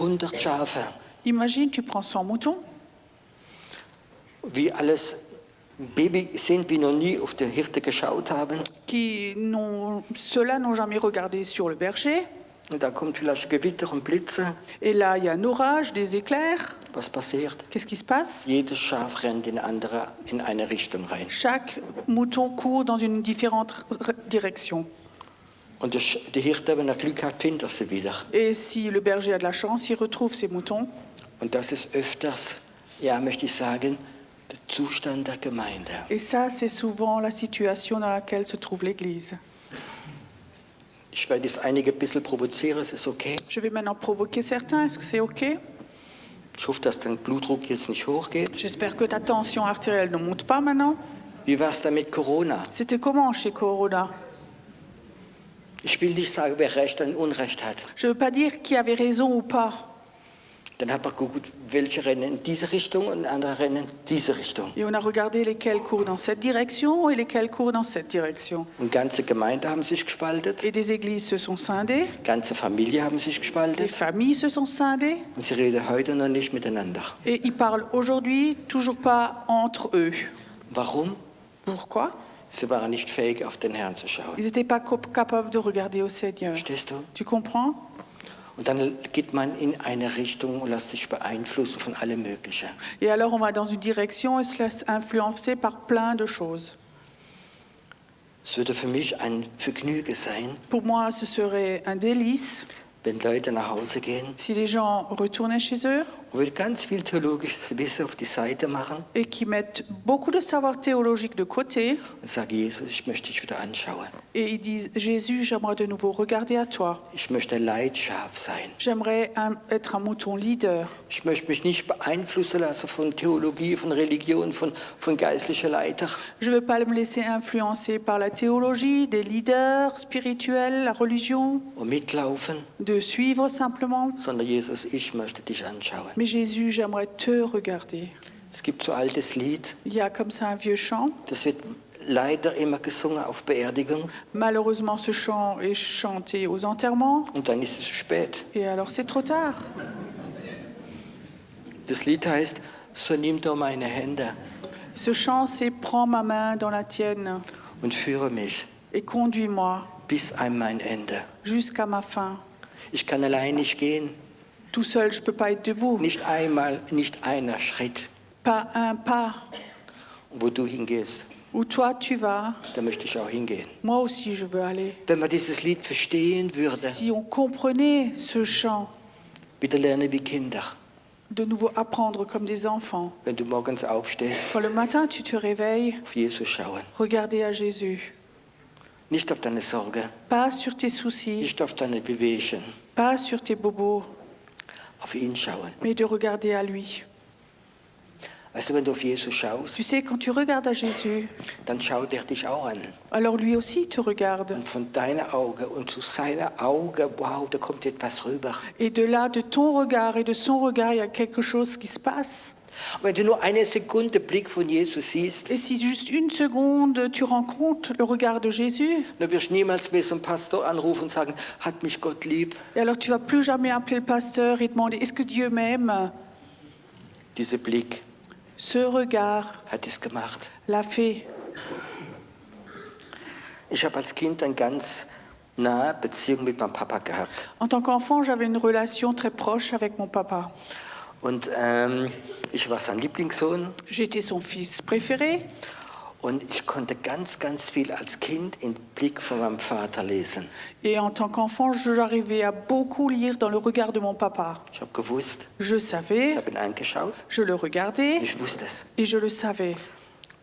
100 Schafe, Imagine, tu prends 100 moutons, wie alles Baby sind, wie noch nie auf den Hirte geschaut haben. Ceux-là n'ont jamais regardé sur le berger. Und da kommt vielleicht Gewitter und Blitze. Et là, il y a un orage, des éclairs. Was passiert? Qu'est-ce qui se passe? Jedes Schaf rennt in eine Richtung rein. Chaque mouton court dans une différente direction. Und der Hirte, wenn er Glück hat, findet er sie wieder. Et si le berger a de la chance, il retrouve ses moutons. Und das ist öfters, ja, möchte ich sagen, der Zustand der Gemeinde. Et ça, c'est souvent la situation dans laquelle se trouve l'Église. Ich werde jetzt einige ein bisschen provozieren, es ist okay. Je vais maintenant provoquer certains. Est-ce que c'est OK? Ich hoffe, dass dein Blutdruck jetzt nicht hochgeht. J'espère que ta tension artérielle ne monte pas maintenant. Wie war es da mit Corona? C'était comment chez Corona? Ich will nicht sagen, wer Recht und Unrecht hat. Je ne veux pas dire qui avait raison ou pas. Dann hat man geguckt, welche rennen in diese Richtung und andere rennen in diese Richtung. Et on a regardé lesquels courent dans cette direction et lesquels courent dans cette direction. Und ganze Gemeinden haben sich gespaltet, Et des églises se sont scindées, ganze Familien haben sich des gespaltet familles se sont scindées. und sie reden heute noch nicht miteinander. Et ils parlent aujourd'hui toujours pas entre eux. Warum? Pourquoi? Sie waren nicht fähig, auf den Herrn zu schauen. Ils n'étaient pas capables de regarder au Seigneur. Verstehst du? Tu comprends? Und dann geht man in eine Richtung und lässt sich beeinflussen von allem Möglichen. Et alors on va dans une direction et se laisse influencer par plein de choses. Es würde für mich ein Vergnügen sein, Pour moi, ce serait un délice wenn Leute nach Hause gehen si les gens retournaient chez eux und würden ganz viel theologisches Wissen auf die Seite machen et qui mettent beaucoup de savoir théologique de côté und sagen, Jesus, ich möchte dich wieder anschauen. et ils disent « Jésus, j'aimerais de nouveau regarder à toi. Ich möchte ein Leitschaf sein. J'aimerais être un mouton leader. Ich möchte mich nicht beeinflussen lassen von Theologie, von Religion, von geistlichen Leitern. Je ne veux pas me laisser influencer par la théologie, des leaders spirituels, la religion, Und mitlaufen, de suivre simplement. sondern Jesus, ich möchte dich anschauen. Mais Jésus, j'aimerais te regarder. Es gibt so ein altes Lied, Il y a comme ça un vieux chant. das wird leider immer gesungen auf Beerdigung Malheureusement, ce chant est chanté aux enterrements. und dann ist es zu spät. Et alors, c'est trop tard. Das Lied heißt, so nimm doch meine Hände Ce chant, c'est « Prends ma main dans la tienne und führe mich et conduis-moi bis an mein Ende. jusqu'à ma fin. Ich kann allein nicht gehen, Tout seul, je ne peux pas être debout. nicht einmal, nicht einer Schritt. Pas un pas. Und wo du hingehst, Où toi, tu vas, da möchte ich auch hingehen. moi aussi, je veux aller. Wenn man dieses Lied verstehen würde, Si on comprenait ce chant, wieder lernen wie Kinder. de nouveau apprendre comme des enfants. Wenn du morgens aufstehst, Quand le matin, tu te réveilles, auf Jesus schauen. regardez à Jésus. Nicht auf deine Sorge, Pas sur tes soucis, nicht auf deine Bewegungen, pas sur tes bobos, auf ihn schauen. mais de regarder à lui. Weißt du, wenn du auf Jesus schaust, Tu sais, quand tu regardes à Jésus, dann schaut er dich auch an. alors lui aussi te regarde. Und von deiner Auge und zu seiner Auge, wow, da kommt etwas rüber. Et de là, de ton regard et de son regard, il y a quelque chose qui se passe. Wenn du nur eine Sekunde Blick von Jesus siehst, Et si juste une seconde, tu rencontres le regard de Jésus, dann wirst du niemals mehr so einen Pastor anrufen und sagen, hat mich Gott lieb. et alors tu vas plus jamais appeler le pasteur et demander « Est-ce que Dieu m'aime ?» Dieser Blick Ce regard hat es gemacht. l'a fait. Ich habe als Kind eine ganz nahe Beziehung mit meinem Papa gehabt. En tant qu'enfant, j'avais une relation très proche avec mon papa. Und ich war sein Lieblingssohn J'étais son fils préféré und ich konnte ganz, ganz viel als Kind im Blick von meinem Vater lesen. et en tant qu'enfant, j'arrivais à beaucoup lire dans le regard de mon papa. Ich habe gewusst, Je ich savais, habe ihn angeschaut, je le regardais ich wusste es. et je le savais.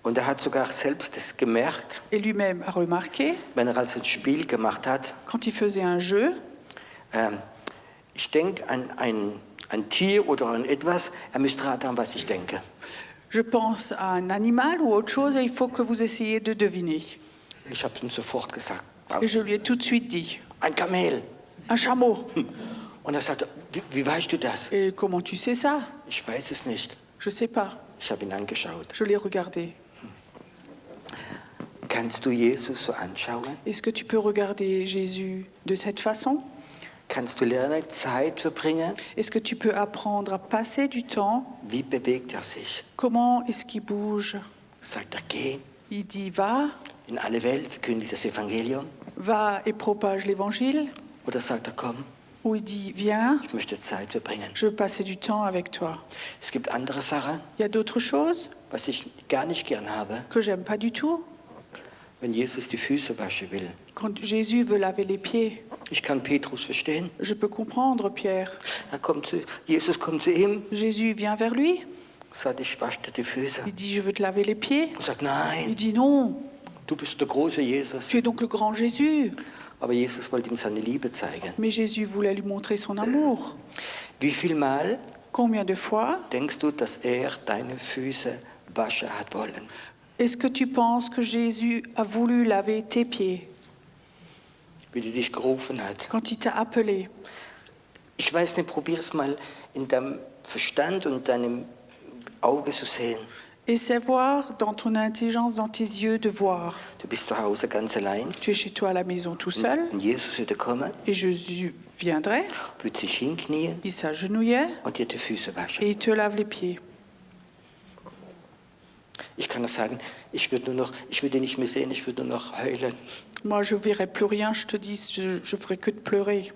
Und er hat sogar selbst das gemerkt, Et lui-même a remarqué, wenn er also ein Spiel gemacht hat. quand il faisait un jeu, Ich denke an ein Tier oder an etwas, er müsste raten, was ich denke. je pense à un animal ou autre chose et il faut que vous essayiez de deviner. Ich habe ihm sofort gesagt, Et je lui ai tout de suite dit, ein Kamel. un chameau. Und er sagte, wie weißt du das? Et comment tu sais ça? Ich weiß es nicht. Je sais pas. Ich habe ihn angeschaut. Je l'ai regardé. Kannst du Jesus so anschauen? Est-ce que tu peux regarder Jésus de cette façon? Kannst du lernen, Zeit verbringen? Est-ce que tu peux apprendre à passer du temps? Wie bewegt er sich? Comment est-ce qu'il bouge? Sagt er, geh Il dit va, in alle Welt, verkündige das Evangelium? va et propage l'évangile. Oder sagt er, komm, Ou il dit viens, ich möchte Zeit verbringen? je veux passer du temps avec toi. Es gibt andere Sachen, Il y a d'autres choses was ich gar nicht gern habe, que j'aime pas du tout. wenn Jesus die Füße waschen will. Quand Jésus veut laver les pieds, Ich kann Petrus verstehen. je peux comprendre Pierre. Jesus kommt zu ihm, Jésus vient vers lui, sagt, ich wasche dir die Füße. il dit je veux te laver les pieds. Er sagt, Il nein, dit non, du bist der große Jesus. tu es donc le grand Jésus. Aber Jesus wollte ihm seine Liebe zeigen. Mais Jésus voulait lui montrer son amour. Wie viel Mal Combien de fois denkst du, dass er deine Füße waschen hat wollen? est-ce que tu penses que Jésus a voulu laver tes pieds Wie er dich gerufen hat? quand il t'a appelé? Ich weiß nicht, probier's mal in deinem Verstand und deinem Auge zu sehen. Essaie voir dans ton intelligence, dans tes yeux, de voir. Du bist zu Hause ganz allein Tu es chez toi à la maison tout seul und Jesus würde kommen, et Jésus viendrait, würde sich hinknien il s'agenouillait und dir die Füße waschen. et il te lave les pieds. Ich kann das sagen, ich würde nicht mehr sehen, ich würde nur noch heulen. Moi, je ne verrai plus rien, je te dis, je ferai que de pleurer.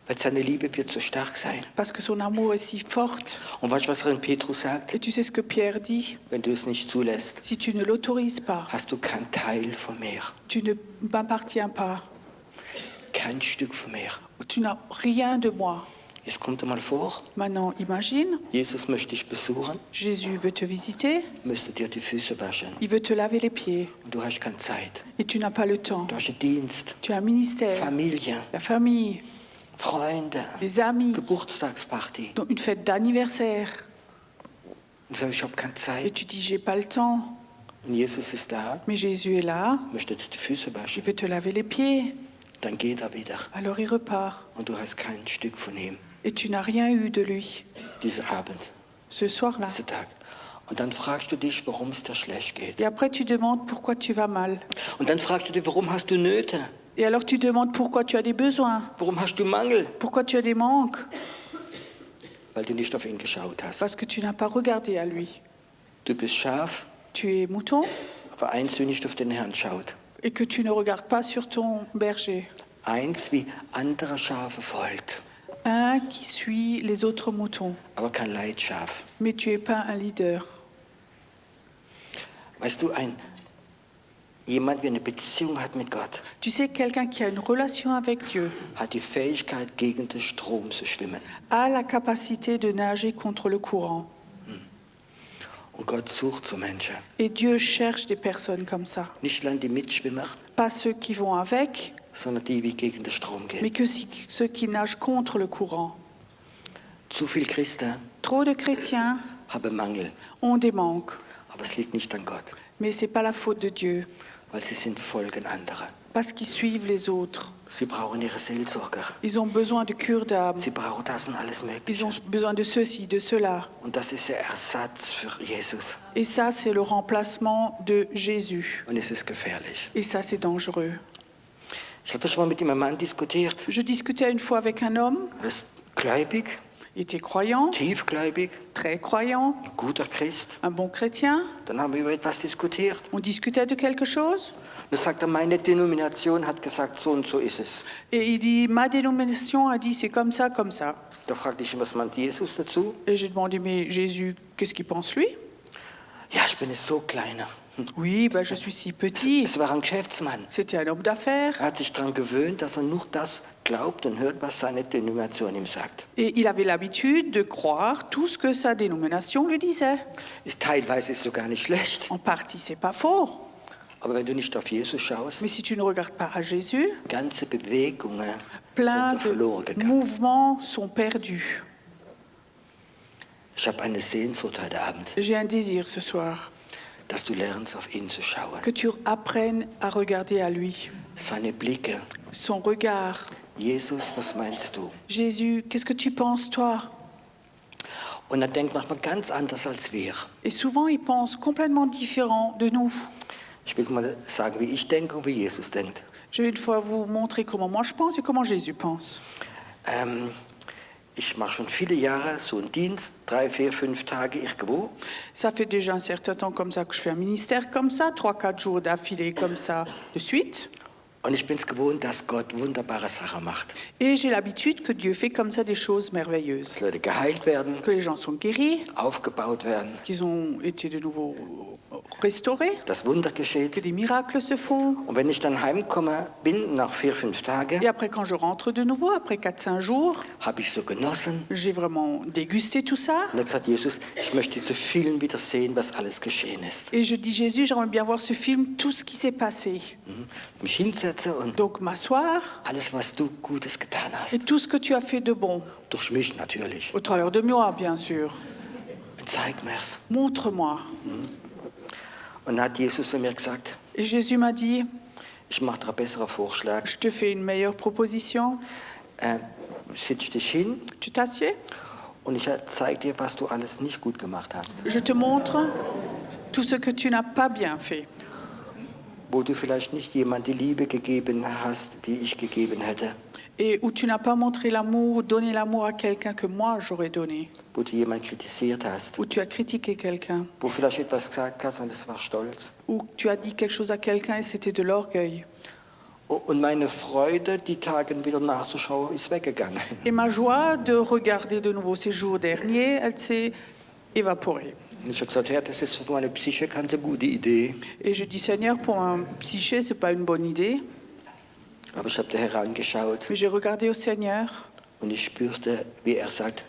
Weil seine Liebe wird so stark sein. Parce que son amour est si forte. Und weißt du, was er in Petrus sagt? Et tu sais ce que Pierre dit? Wenn du es nicht zulässt, Si tu ne l'autorises pas, hast du kein Teil von mir, tu ne m'appartiens pas. kein Stück von mir. Tu n'as rien de moi. Jetzt kommt mal vor, Maintenant, imagine, Jesus möchte dich besuchen, Jésus veut te visiter, müsste dir die Füße waschen. il veut te laver les pieds Und du hast keine Zeit. et tu n'as pas le temps. Du hast einen Dienst, Tu as un ministère, Familie, la famille, Freunde, les amis, Geburtstagsparty. donc une fête d'anniversaire. Und du sagst, ich habe keine Et Zeit. tu dis, j'ai pas le temps. Und Jesus ist da, Mais Jésus est là, möchte dir die Füße il waschen. veut te laver les pieds. Dann geht er wieder. Alors il repart. Und du hast kein Stück von ihm. Et tu n'as rien eu de lui Diesen Abend, ce soir-là. diesen Tag. Und dann fragst du dich, warum es dir schlecht geht. Et après, tu demandes pourquoi tu vas mal. Und dann fragst du dich, warum hast du Nöte? Et alors, tu demandes pourquoi tu as des besoins, Warum hast du Mangel? pourquoi tu as des manques, Weil du nicht auf ihn geschaut hast. parce que tu n'as pas regardé à lui. Du bist Schaf, Tu es mouton aber eins, wie nicht auf den Herrn schaut. et que tu ne regardes pas sur ton berger. Eins, wie andere Schafe folgt, Un qui suit les autres moutons, aber kein Leitschaf. mais tu n'es pas un leader. Weißt du, jemand, der eine Beziehung hat mit Gott, Tu sais, quelqu'un qui a une relation avec Dieu hat die Fähigkeit, gegen den Strom zu schwimmen. a la capacité de nager contre le courant. Und Gott sucht so Menschen. Et Dieu cherche des personnes comme ça. Nicht allein die Mitschwimmer, Pas ceux qui vont avec, sondern die, die gegen den Strom mais gehen. que ceux qui nagent contre le courant. Zu viele Christen Trop de chrétiens haben Mangel, ont des manques, aber es liegt nicht an Gott, mais ce n'est pas la faute de Dieu, weil sie sind Folgen anderer. parce qu'ils suivent les autres. Sie brauchen ihre Seelsorger. Ils ont besoin de cure d'âme, Sie brauchen das und alles ils Mögliche. ont besoin de ceci, de cela. Und das ist der Ersatz für Jesus. Et ça, c'est le remplacement de Jésus. Und es ist gefährlich. Et ça, c'est dangereux. Ich habe schon mal mit einem Mann diskutiert. Je discutais une fois avec un homme, Er ist gläubig, Il était croyant, tiefgläubig, très croyant, ein guter Christ. un bon chrétien. Dann haben wir über etwas diskutiert. On discutait de quelque chose. Und dann sagt er, meine Denomination hat gesagt, so und so ist es. Et il dit, ma dénomination a dit, c'est comme ça, comme ça. Da fragte ich ihn, was meint Jesus dazu? Et j'ai demandé, mais Jésus, qu'est-ce qu'il pense lui? Ja, ich bin jetzt so kleiner. Oui, ben, je suis si petit. Es war ein Geschäftsmann. C'était un homme d'affaires. Er hat sich daran gewöhnt, dass er nur das glaubt und hört, was seine Denomination ihm sagt. Et il avait l'habitude de croire tout ce que sa dénomination lui disait. Teilweise ist es sogar nicht schlecht. En partie, c'est pas faux. Aber wenn du nicht auf Jesus schaust, Mais si tu ne regardes pas à Jésus, ganze Bewegungen plein sind verloren de gegangen. mouvements sont perdus. Ich habe eine Sehnsucht heute Abend, J'ai un désir ce soir, dass du lernst, auf ihn zu schauen. que tu apprennes à regarder à lui. Seine Blicke. Son regard. Jesus, was meinst du? Jésus, qu'est-ce que tu penses, toi? Und er denkt manchmal ganz anders als wir. Et souvent, il pense complètement différent de nous. Ich will mal sagen, wie ich denke und wie Jesus denkt. Je vais une fois vous montrer comment moi je pense et comment Jésus pense. Ich mache schon viele Jahre so einen Dienst, 3, 4, 5 Tage irgendwo. Ça fait déjà un certain temps comme ça que je fais un ministère comme ça, 3-4 jours d'affilée comme ça, de suite. Und ich bin es gewohnt, dass Gott wunderbare Sachen macht. Et j'ai l'habitude que Dieu fait comme ça des choses merveilleuses. Dass Leute geheilt werden, Que les gens sont guéris, aufgebaut werden, qu'ils ont été de nouveau restaurés, dass Wunder que geschieht. des miracles se font. Und wenn ich dann heimkomme, bin nach 4, 5 Et Tagen, après, quand je rentre de nouveau, après 4-5 jours, habe ich so genossen. j'ai vraiment dégusté tout ça. Und er hat gesagt, Jesus, ich möchte diese Film wieder sehen, was alles geschehen ist. Et je dis, Jésus, j'aimerais bien voir ce film, tout ce qui s'est passé. Mich hinsetze und Donc m'asseoir alles, was du Gutes getan hast. et tout ce que tu as fait de bon, Durch mich natürlich. au travers de moi, bien sûr. Und zeig mir's. Montre-moi. Und dann hat Jesus zu mir gesagt, Et Jésus m'a dit, ich mache dir einen besseren Vorschlag. je te fais une meilleure proposition. Setz dich hin Tu t'assieds? und ich zeige dir, was du alles nicht gut gemacht hast. Je te montre tout ce que tu n'as pas bien fait. Wo du vielleicht nicht jemand die Liebe gegeben hast, die ich gegeben hätte. Et où tu n'as pas montré l'amour, donné l'amour à quelqu'un que moi j'aurais donné. Wo du jemand kritisiert hast. Où tu as critiqué quelqu'un. Wo vielleicht etwas gesagt hast und es war Stolz. Où tu as dit quelque chose à quelqu'un et c'était de l'orgueil. Und meine Freude, die Tagen wieder nachzuschauen, ist weggegangen. Et ma joie de regarder de nouveau ces jours derniers, elle s'est évaporée. Und ich habe gesagt, Herr, das ist für meine Psyche ganz eine gute Idee. Et je dis, Seigneur, pour un psyché, c'est pas une bonne idée. Aber ich habe da herangeschaut Mais j'ai regardé au Seigneur und ich spürte, wie er sagt,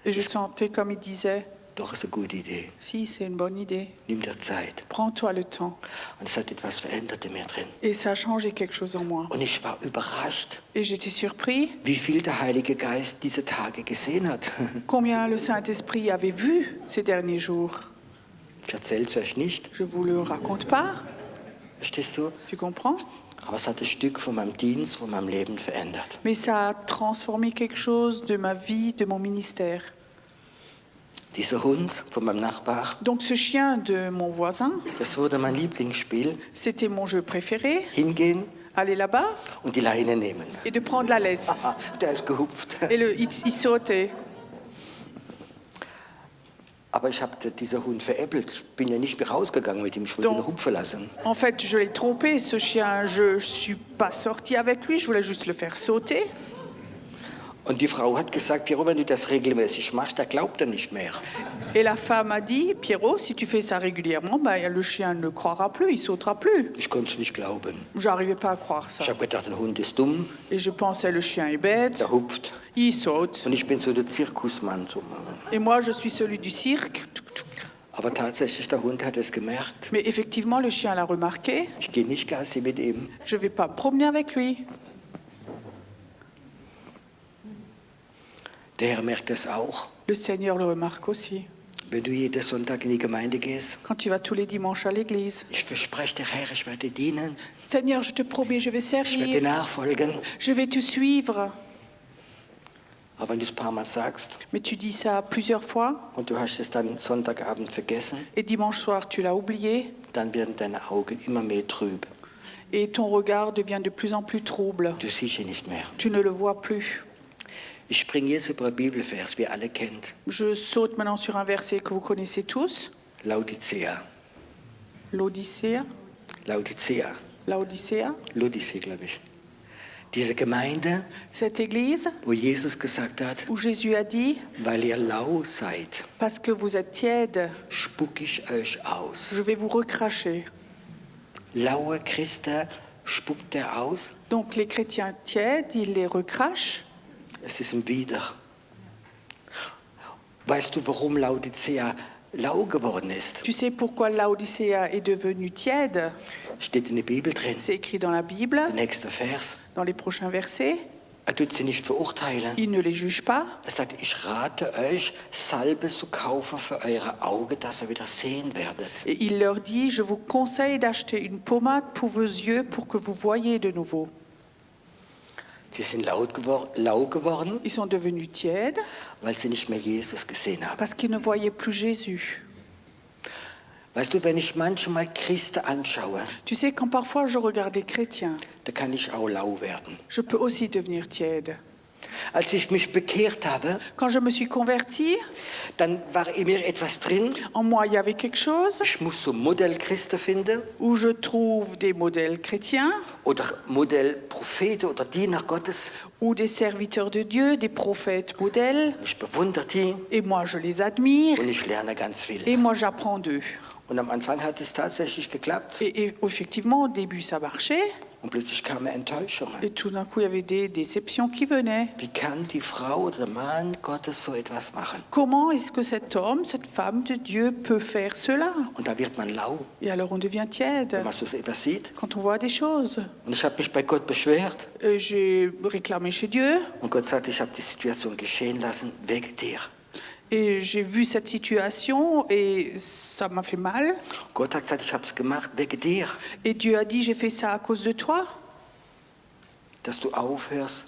et je sentais comme il disait, doch, ist eine gute Idee. si, c'est une bonne idée. Nimm dir Zeit. Prends-toi le temps. Und es hat etwas verändert in mir drin. Et ça a changé quelque chose en moi. Und ich war überrascht, Et j'étais surpris wie viel der Heilige Geist diese Tage gesehen hat. combien le Saint-Esprit avait vu ces derniers jours. Ich erzähle es euch nicht, Je vous le raconte pas, verstehst du? tu comprends? Aber es hat ein Stück von meinem Dienst, von meinem Leben verändert. Mais ça a transformé quelque chose de ma vie, de mon ministère. Dieser Hund von meinem Nachbar, Donc ce chien de mon voisin, das wurde mein Lieblingsspiel. c'était mon jeu préféré, Hingehen aller là-bas und die Leine nehmen. et de prendre la laisse. Ah, der ist gehupft. Et il sautait. Aber ich habe dieser Hund veräppelt. Ich bin ja nicht mehr rausgegangen mit ihm. Ich wollte ihn Donc- hupfen lassen. En fait, je l'ai trompé, ce chien. Je suis pas sortie avec lui, je voulais juste le faire sauter. Und die Frau hat gesagt, Piero, wenn du das regelmäßig machst, der glaubt er nicht mehr. Et la femme a dit, Pierrot, si tu fais ça régulièrement, ben, le chien ne croira plus, il sautera plus. Ich konnte es nicht glauben. J'arrivais pas à croire Ich ça. habe gedacht, der Hund ist dumm, Et je pensais, le chien est bête, der hupft. il saute. Und ich bin so der Zirkusmann. So. Et moi, je suis celui du cirque. Aber tatsächlich, der Hund hat es gemerkt. Mais effectivement, le chien l'a remarqué. Ich gehe nicht Gassi mit ihm. Je vais pas me promener avec lui. Der Herr merkt es auch. Le Seigneur le remarque aussi. Wenn du jeden Sonntag in die Gemeinde gehst, Quand tu vas tous les dimanches à l'église. ich verspreche dir, Herr, ich werde dienen. Seigneur, je te promets, je vais Ich werde dir servir. nachfolgen. Je vais te suivre. Aber wenn du es ein paar Mal sagst Mais tu dis ça plusieurs fois. und du hast es dann Sonntagabend vergessen, Et dimanche soir, tu l'as oublié. dann werden deine Augen immer mehr trüb. Et ton regard devient de plus en plus trouble. Du siehst ihn nicht mehr. Tu ne le vois plus. Ich springe jetzt über einen Bibelvers, wir alle kennt. Je saute maintenant sur un verset que vous connaissez tous, Laodicea. l'Odyssée, Laodicea. Laodicea, Laodicea, glaube ich. Diese Gemeinde, cette église wo Jesus gesagt hat, où Jésus a dit, weil ihr lau seid, parce que vous êtes tiède, spuck ich euch aus. je vais vous recracher. Laue Christen spuckt er aus. Donc les chrétiens tièdes, il les recrache. Es ist ein Wider. Weißt du, warum Laodicea lau geworden ist? Tu sais pourquoi Laodicea est devenue tiède? Steht in der Bibel drin. C'est écrit dans la Bible, Der nächste Vers. dans les prochains versets. Er tut sie nicht verurteilen. Il ne les juge pas. Er sagt, ich rate euch, Salbe zu kaufen für eure Augen, dass ihr wieder sehen werdet. Et il leur dit, je vous conseille d'acheter une pommade pour vos yeux pour que vous voyiez de nouveau. Sie sind lau geworden, Ils sont devenus tièdes weil sie nicht mehr Jesus gesehen haben. parce qu'ils ne voyaient plus Jésus. Weißt du, wenn ich manchmal Christen anschaue, Tu sais, quand parfois je regarde les chrétiens, da kann ich auch lau werden. je peux aussi devenir tiède. Als ich mich bekehrt habe, Quand je me suis convertie, dann war in mir etwas drin. en moi il y avait quelque chose Ich muss so Modellchristen finden où je trouve des modèles chrétiens oder Modellpropheten oder Diener Gottes. ou des serviteurs de Dieu, des prophètes modèles, Ich bewundere die et moi je les admire und ich lerne ganz viel. et moi j'apprends d'eux. Und am Anfang hat es tatsächlich geklappt Et effectivement, au début ça marchait, und plötzlich kamen Enttäuschungen. et tout d'un coup il y avait des déceptions qui venaient. Wie kann die Frau oder der Mann Gottes so etwas machen? Comment est-ce que cet homme, cette femme de Dieu peut faire cela? Und da wird man lau, Et alors on devient tiède wenn man so etwas sieht. quand on voit des choses. Und ich habe mich bei Gott beschwert J'ai réclamé chez Dieu und Gott sagt, ich habe die Situation geschehen lassen wegen dir. et j'ai vu cette situation et ça m'a fait mal. Gott hat gesagt, ich habe es gemacht wegen dir, Et Dieu a dit, j'ai fait ça à cause de toi, dass du aufhörst,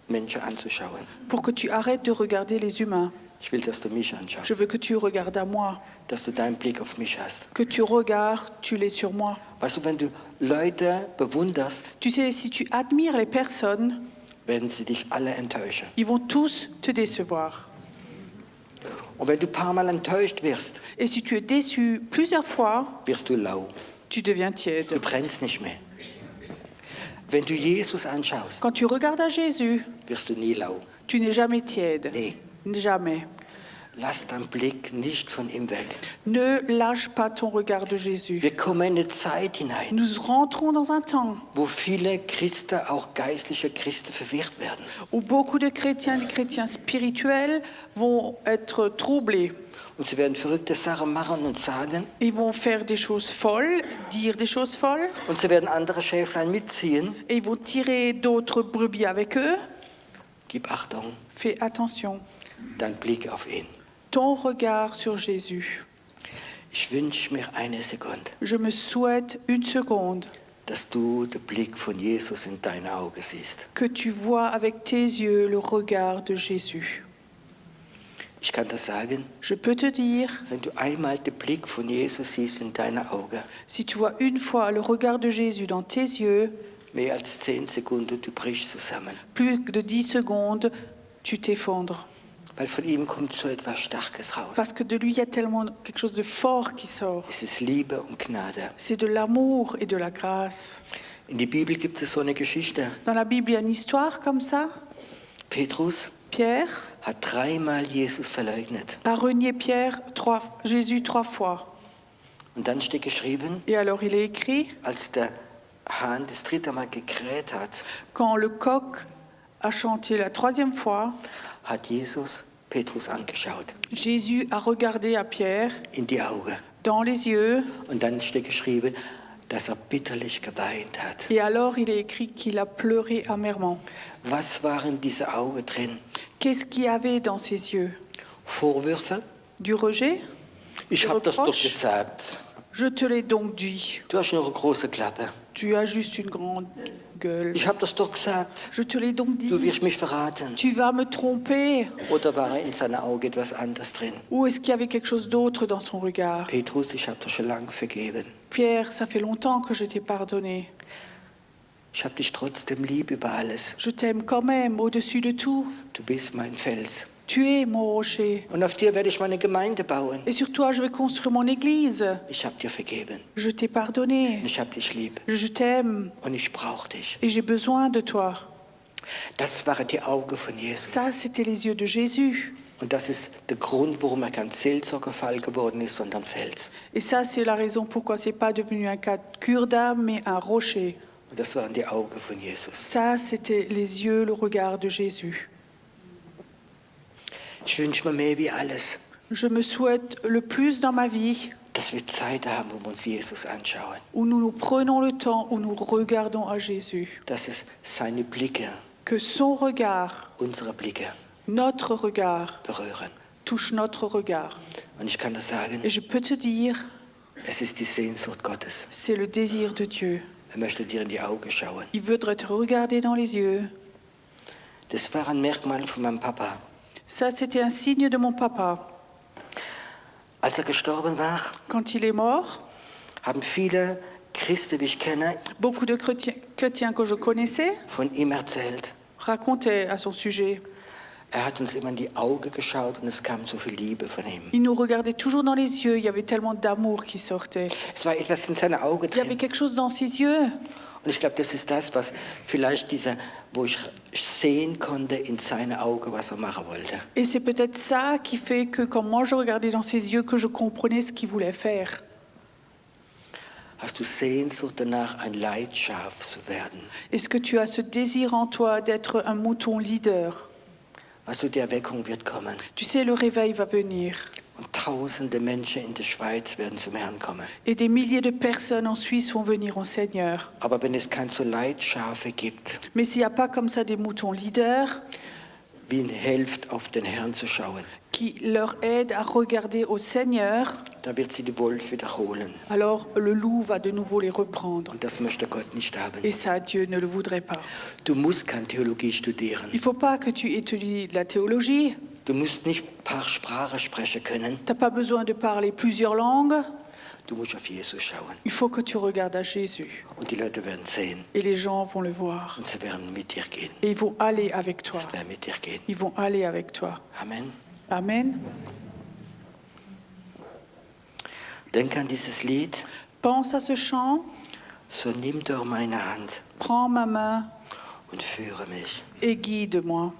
Menschen anzuschauen. pour que tu arrêtes de regarder les humains. Ich will, dass du mich Je anschaust, veux que tu regardes à moi, dass du deinen Blick auf mich hast. que tu regardes, tu l'es sur moi. Weißt du, wenn du Leute bewunderst, Tu sais, si tu admires les personnes, werden sie dich alle enttäuschen. ils vont tous te décevoir. Und wenn du ein paar Mal enttäuscht wirst, Et si tu es déçu plusieurs fois, wirst du lau. tu deviens tiède. Du brennst nicht mehr. Wenn du Jesus anschaust, Quand tu regardes à Jésus, wirst du nie lau. tu n'es jamais tiède. Nee, Jamais. lass deinen Blick nicht von ihm weg. Ne lâche pas ton regard de Jésus. Wir kommen in eine Zeit hinein, Nous rentrons dans un temps wo viele Christen, auch geistliche Christen, verwirrt werden. où beaucoup de chrétiens, des chrétiens spirituels, vont être troublés. Und sie werden verrückte Sachen machen und sagen. Ils vont faire des choses folles, dire des choses folles, Und sie werden andere Schäflein mitziehen. et ils vont tirer d'autres brebis avec eux. Gib Achtung, Fais attention. dein Blick auf ihn. Ton regard sur Jésus. Ich wünsche mir eine Sekunde, Je me souhaite une seconde dass du den Blick von Jesus in deine Augen siehst. que tu vois avec tes yeux le regard de Jésus. Ich kann das sagen, Je peux te dire, wenn du einmal den Blick von Jesus siehst in deine Augen, si tu vois une fois le regard de Jésus dans tes yeux, mehr als 10 Sekunden, du brichst zusammen. plus de 10 secondes, tu t'effondres. Weil von ihm kommt so etwas Starkes raus. Parce que de lui, il y a tellement quelque chose de fort qui sort. Es ist Liebe und Gnade. C'est de l'amour et de la grâce. In der Bibel gibt es so eine Geschichte. Dans la Bible, il y a une histoire comme ça. Petrus Pierre hat 3-mal Jesus verleugnet. a renié Jésus 3 fois. Und dann steht geschrieben, Et alors il est écrit, als der Hahn das 3. Mal gekräht hat, quand le coq a chanté la 3e fois, hat Jesus Petrus angeschaut, Jésus a regardé à Pierre in die Augen. dans les yeux. Und dann steht geschrieben, dass er bitterlich geweint hat. Et alors il est écrit qu'il a pleuré amèrement. Was waren diese Augen drin? Qu'est-ce qu'il y avait dans ses yeux? Vorwürfe? Du rejet? Ich Des habe das doch reproches? gesagt. Je te l'ai donc dit. Du hast nur eine große Klappe. Tu as juste une grande gueule. Ich habe das doch gesagt. Je te l'ai donc Du dit. wirst mich verraten. Tu vas me tromper. Oder war in seinen Augen etwas anderes drin? Ou est-ce qu'il y avait quelque chose d'autre dans son regard? Petrus, ich habe dir schon lange vergeben. Pierre, ça fait longtemps que je t'ai pardonné. Ich habe dich trotzdem lieb über alles. Je t'aime quand même au-dessus de tout. Du bist mein Fels. Tu es mon rocher. Und auf dir werde ich meine Gemeinde bauen. Et sur toi, je vais construire mon église. Ich habe dir vergeben. Je t'ai pardonné. Und ich habe dich lieb. Je t'aime. Und ich brauche dich. Et j'ai besoin de toi. Das waren die Augen von Jesus. Ça, c'était les yeux de Jésus. Und das ist der Grund, warum kein Seelsorgerfall geworden ist, sondern Fels. Et ça, c'est la raison pourquoi c'est pas devenu un cas de cure d'âme, mais un rocher. Und das waren die Augen von Jesus. Ça, c'était les yeux, le regard de Jésus. Ich wünsche mir mehr wie alles, Je me souhaite le plus dans ma vie dass wir Zeit haben, wo wir uns Jesus anschauen. où nous nous prenons le temps, où nous regardons à Jésus. Dass es seine Blicke, Que son regard, unsere Blicke notre regard, berühren. touche notre regard. Und ich kann das sagen, Et je peux te dire, es ist die Sehnsucht Gottes. c'est le désir de Dieu. Möchte dir in die Augen schauen. Il voudrait te regarder dans les yeux. Das war ein Merkmal von meinem Papa. Ça, c'était un signe de mon papa. Als gestorben war, Quand il est mort, haben viele Christen, die ich kenne, beaucoup de chrétiens que je connaissais von ihm erzählt. racontaient à son sujet. Hat uns immer in die Augen geschaut und es kam so viel Liebe von ihm. Il nous regardait toujours dans les yeux. Il y avait tellement d'amour qui sortait. Es war etwas in seinen Augen Il y avait drin. quelque chose dans ses yeux. Und ich glaube, das ist das, was vielleicht wo ich sehen konnte in seinen Augen, was machen wollte. Et c'est peut-être ça qui fait que quand moi je regardais dans ses yeux, que je comprenais ce qu'il voulait faire. Hast du Sehnsucht danach, ein Leitschaf zu werden? Est-ce que tu as ce désir en toi d'être un mouton leader? Weißt du, die Erweckung wird kommen. Tu sais, le réveil va venir. Und tausende Menschen in der Schweiz werden zum Herrn kommen. Et des milliers de personnes en Suisse vont venir au Seigneur. Aber wenn es keine so Leitschafe gibt, Mais s'il n'y a pas comme ça des moutons leaders wie hilft, auf den Herrn zu schauen, qui leur aident à regarder au Seigneur, dann wird sie die Wolf wiederholen. alors le loup va de nouveau les reprendre. Und das möchte Gott nicht haben. Et ça, Dieu ne le voudrait pas. Du musst keine Theologie studieren. Il ne faut pas que tu étudies la théologie. Du musst nicht ein paar Sprachen sprechen können. Tu n'as pas besoin de parler plusieurs langues. Du musst auf Jesus schauen. Il faut que tu regardes à Jésus. Und die Leute werden sehen. Et les gens vont le voir. Und sie werden mit dir gehen. Et ils vont aller avec toi. Sie werden mit dir gehen. Ils vont aller avec toi. Amen. Amen. Denk an dieses Lied. Pense à ce chant. So nimm doch meine Hand Prends ma main und führe mich et guide-moi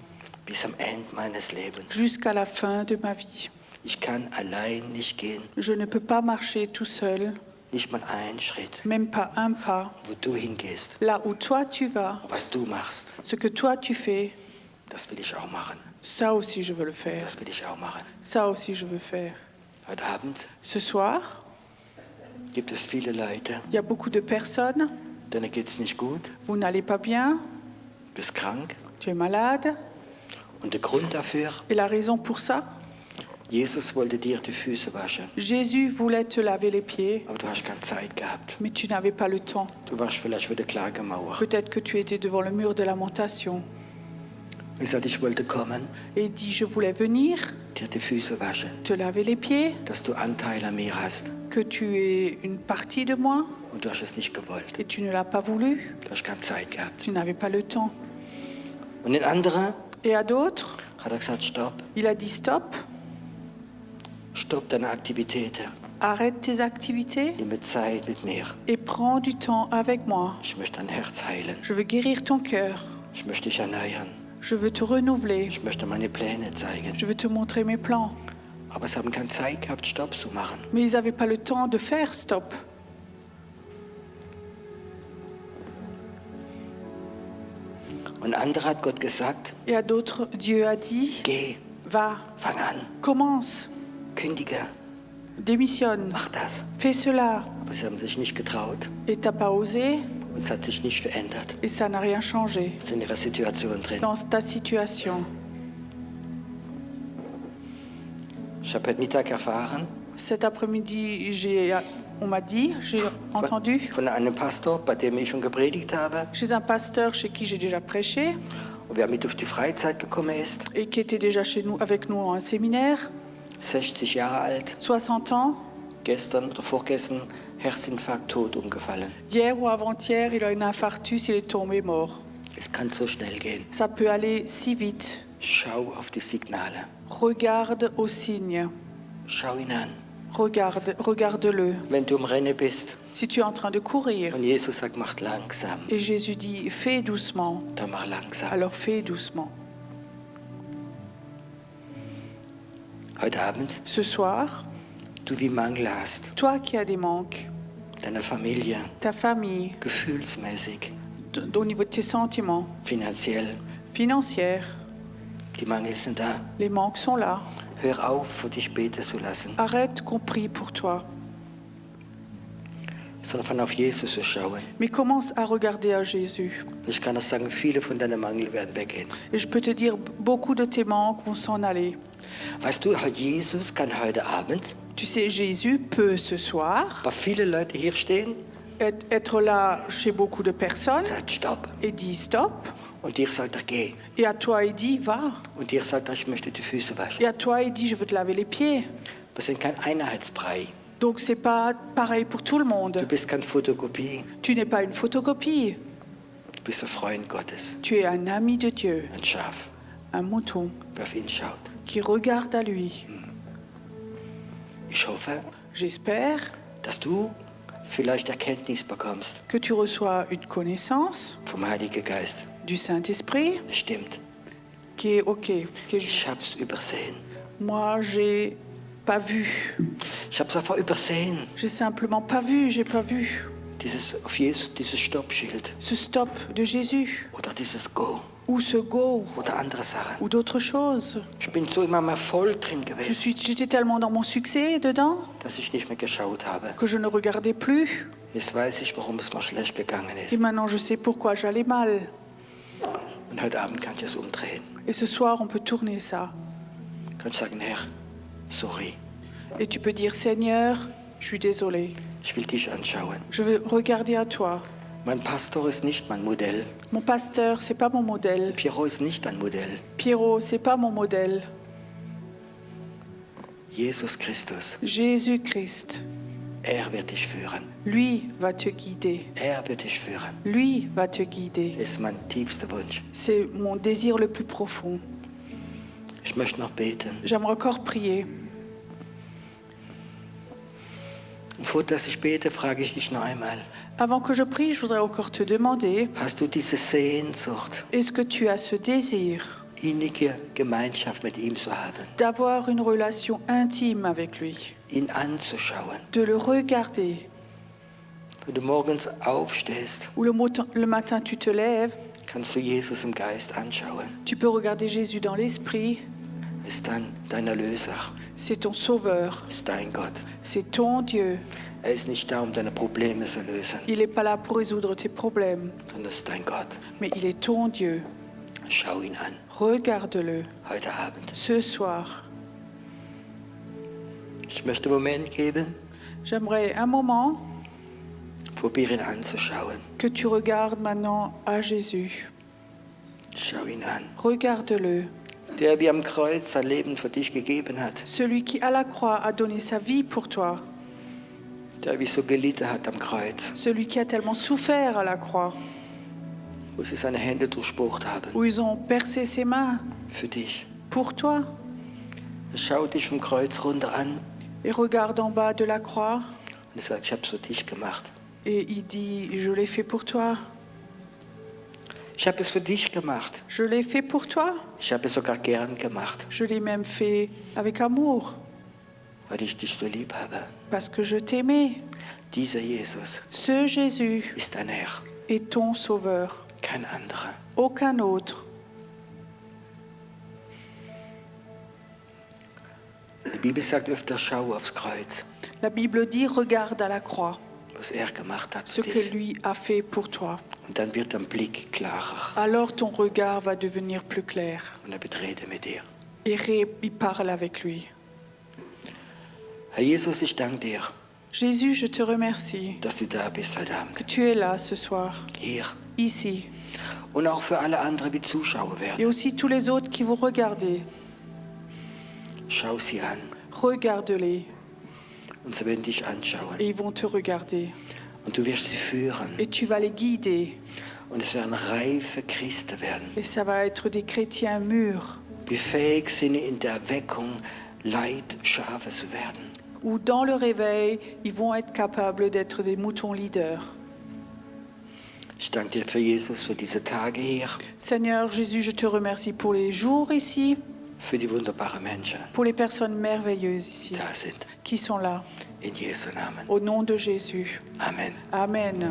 bis am Ende meines Lebens. jusqu'à la fin de ma vie. Ich kann allein nicht gehen. Je ne peux pas marcher tout seul, Nicht mal einen Schritt. même pas un pas. Wo du hingehst, Là où toi tu vas, was du machst, ce que toi tu fais, das will ich auch machen. ça aussi je veux le faire. Das will ich auch machen. Ça aussi je veux faire. Heute Abend Ce soir, gibt es viele Leute, il y a beaucoup de personnes. denen geht es nicht gut, Vous n'allez pas bien, bist krank. tu es malade. Und der Grund dafür, Et la raison pour ça, Jesus wollte dir die Füße waschen, Jésus voulait te laver les pieds, aber du hast keine Zeit gehabt. mais tu n'avais pas le temps. Du warst vielleicht vor der Klagemauer. Peut-être que tu étais devant le mur de lamentation. Ich sagte, ich wollte kommen, Et il dit, je voulais venir dir die Füße waschen, te laver les pieds, dass du Anteil an mir hast. que tu es une partie de moi, Und du hast es nicht gewollt. et tu ne l'as pas voulu. Du hast keine Zeit gehabt. Tu n'avais pas le temps. Und den anderen Et à d'autres, hat gesagt, stopp, il a dit, stop, stopp deine Aktivitäten. arrête tes activités Nimm Zeit mit mir. et prends du temps avec moi. Ich möchte dein Herz heilen. Je veux guérir ton cœur. Ich möchte dich erneuern. Je veux te renouveler. Ich möchte meine Pläne zeigen. Je veux te montrer mes plans. Aber sie haben keine Zeit gehabt, Stopp zu machen. Mais ils n'avaient pas le temps de faire stop. Und andere hat Gott gesagt, Et à d'autres, Dieu a dit, geh, va, fang an, commence, kündige, démissionne, mach das. fais cela. Aber sie haben sich nicht getraut Et t'as pas osé, und es hat sich nicht verändert. et ça n'a rien changé Sie sind in ihrer Situation drin. dans ta situation. Ich habe heute Mittag erfahren Cet après-midi, on m'a dit, j'ai entendu, von einem Pastor, bei dem ich schon gepredigt habe, chez un pasteur chez qui j'ai déjà prêché und wer mit auf die Freizeit gekommen ist, et qui était déjà chez nous, avec nous en un séminaire, 60 Jahre alt, 60 ans, gestern oder vorgestern Herzinfarkt, tot umgefallen. Hier ou avant-hier, il a un infarctus, il est tombé mort. Es kann so schnell gehen. Ça peut aller si vite. Schau auf die Signale. Regarde aux signes. Schau ihn an. Regarde-le. Wenn du im Rennen bist Si tu es en train de courir und Jesus sagt, mach langsam, et Jésus dit fais doucement, dann mach langsam. alors fais doucement. Heute Abend, Ce soir, du wie Mangel hast, toi qui as des manques, deiner Familie, ta famille, gefühlsmäßig, au niveau de tes sentiments, finanziell, financières, die Mangel sind da. les manques sont là. Hör auf, für dich beten zu lassen, Arrête qu'on prie pour toi, sondern fang auf Jesus zu schauen. mais commence à regarder à Jésus. Und ich kann auch sagen, viele von deinen Mangel werden weggehen. Et je peux te dire, beaucoup de tes manques vont s'en aller. Weißt du, Jesus kann heute Abend, Tu sais, Jésus peut ce soir weil viele Leute hier stehen, être là chez beaucoup de personnes sagt Stopp. et dit stop. Und dir sagt er, geh. Et à toi, il dit va. Und dir sagt er, ich möchte die Füße waschen. Et à toi, il dit je veux te laver les pieds. Wir sind kein Einheitsbrei. Donc c'est pas pareil pour tout le Du monde. bist keine Fotokopie. Tu n'es pas une photocopie. Du bist ein Freund Gottes. Tu es un ami de Dieu, Ein Schaf, un mouton der auf ihn schaut. qui regarde à lui. Ich hoffe, J'espère dass du vielleicht Erkenntnis bekommst que tu reçois une connaissance vom Heiligen Geist. du Saint-Esprit Es stimmt. qui est OK, qui est Ich juste. hab's übersehen. Moi, j'ai pas vu. Ich hab's einfach übersehen. J'ai simplement pas vu, j'ai pas vu. Auf Jesus, dieses Stoppschild. Ce stop de Jésus, Oder dieses Go. ou ce go, Oder andere Sachen. ou d'autres choses. Ich bin so immer mehr voll drin gewesen, J'étais tellement dans mon succès dedans dass ich nicht mehr geschaut habe. que je ne regardais plus. Jetzt weiß ich, warum es mir schlecht gegangen Et ist. maintenant, je sais pourquoi j'allais mal. Und heute Abend kann ich es umdrehen. Et ce soir, on peut tourner ça. Kann ich sagen, Herr, sorry. Et tu peux dire, Seigneur, je suis désolé. Ich will dich anschauen. Je veux regarder à toi. Mein Pastor ist nicht mein Modell. Mon pasteur, c'est pas mon modèle. Piero ist nicht ein Modell. Pierrot, c'est pas mon modèle. Jesus Christus, Jésus-Christ, er wird dich führen. lui va te guider. Er wird dich führen. Lui va te guider. Ist mein tiefster Wunsch. C'est mon désir le plus profond. Ich möchte noch beten. J'aimerais encore prier. Und vor dass ich bete, frage ich dich noch einmal. Avant que je prie, je voudrais encore te demander, Hast du diese Sehnsucht, est-ce que tu as ce désir innige Gemeinschaft mit ihm zu haben? d'avoir une relation intime avec lui, Ihn anzuschauen? de le regarder, Wenn du morgens aufstehst, ou le matin tu te lèves, kannst du Jesus im Geist anschauen. tu peux regarder Jésus dans l'esprit, Ist dann dein Erlöser, c'est ton sauveur, ist dein Gott. c'est ton Dieu. Er ist nicht da, um deine Probleme zu lösen, Il n'est pas là pour résoudre tes problèmes, sondern ist dein Gott. mais il est ton Dieu. Schau ihn an, Regarde-le heute Abend. ce soir. Ich möchte einen Moment geben, J'aimerais un moment probiere ihn anzuschauen. que tu regardes maintenant à Jésus. Schau ihn an. Regarde-le. Der wie am Kreuz sein Leben für dich gegeben hat. Celui qui, à la croix, a donné sa vie pour toi. Der wie so gelitten hat am Kreuz, Celui qui a tellement souffert à la croix, wo sie seine Hände durchbohrt haben. où ils ont percé ses mains Für dich. pour toi. Er schaut dich vom Kreuz runter an Et regarde en bas de la croix und er sagt, ich habe es für dich gemacht. et il dit, je l'ai fait pour toi. Ich habe es für dich gemacht. Je l'ai fait pour toi. Ich habe es sogar gern gemacht, Je l'ai même fait avec amour, weil ich dich so lieb habe. parce que je t'aimais. Dieser Jesus Ce Jésus ist dein Herr, est ton sauveur, kein anderer. aucun autre. Die Bibel sagt öfter, schau aufs Kreuz, La Bible dit, regarde à la croix was er gemacht hat ce für que dich. lui a fait pour toi. Und dann wird dein Blick klarer Alors ton regard va devenir plus clair. und er wird reden mit dir. Et il parle avec lui. Herr Jesus, ich danke dir, Jésus, je te remercie dass du da bist heute Abend. que tu es là ce soir, Hier. ici. Und auch für alle anderen, die Zuschauer Et werden. aussi tous les autres qui vont regarder. Schau sie an. Regarde-les. Und sie werden dich anschauen. et ils vont te regarder. Und du wirst sie führen. Et tu vas les guider. Und es werden reife Christen werden, Et ça va être des chrétiens mûrs, die fähig sind, in der Erweckung Leitschafe zu werden. où dans le réveil, ils vont être capables d'être des moutons leaders. Ich danke dir für Jesus, für diese Tage hier, Seigneur Jésus, je te remercie pour les jours ici, für die wunderbaren Menschen, pour les personnes merveilleuses ici, die da sind. qui sont là. In Jesu Namen. Au nom de Jésus. Amen. Amen.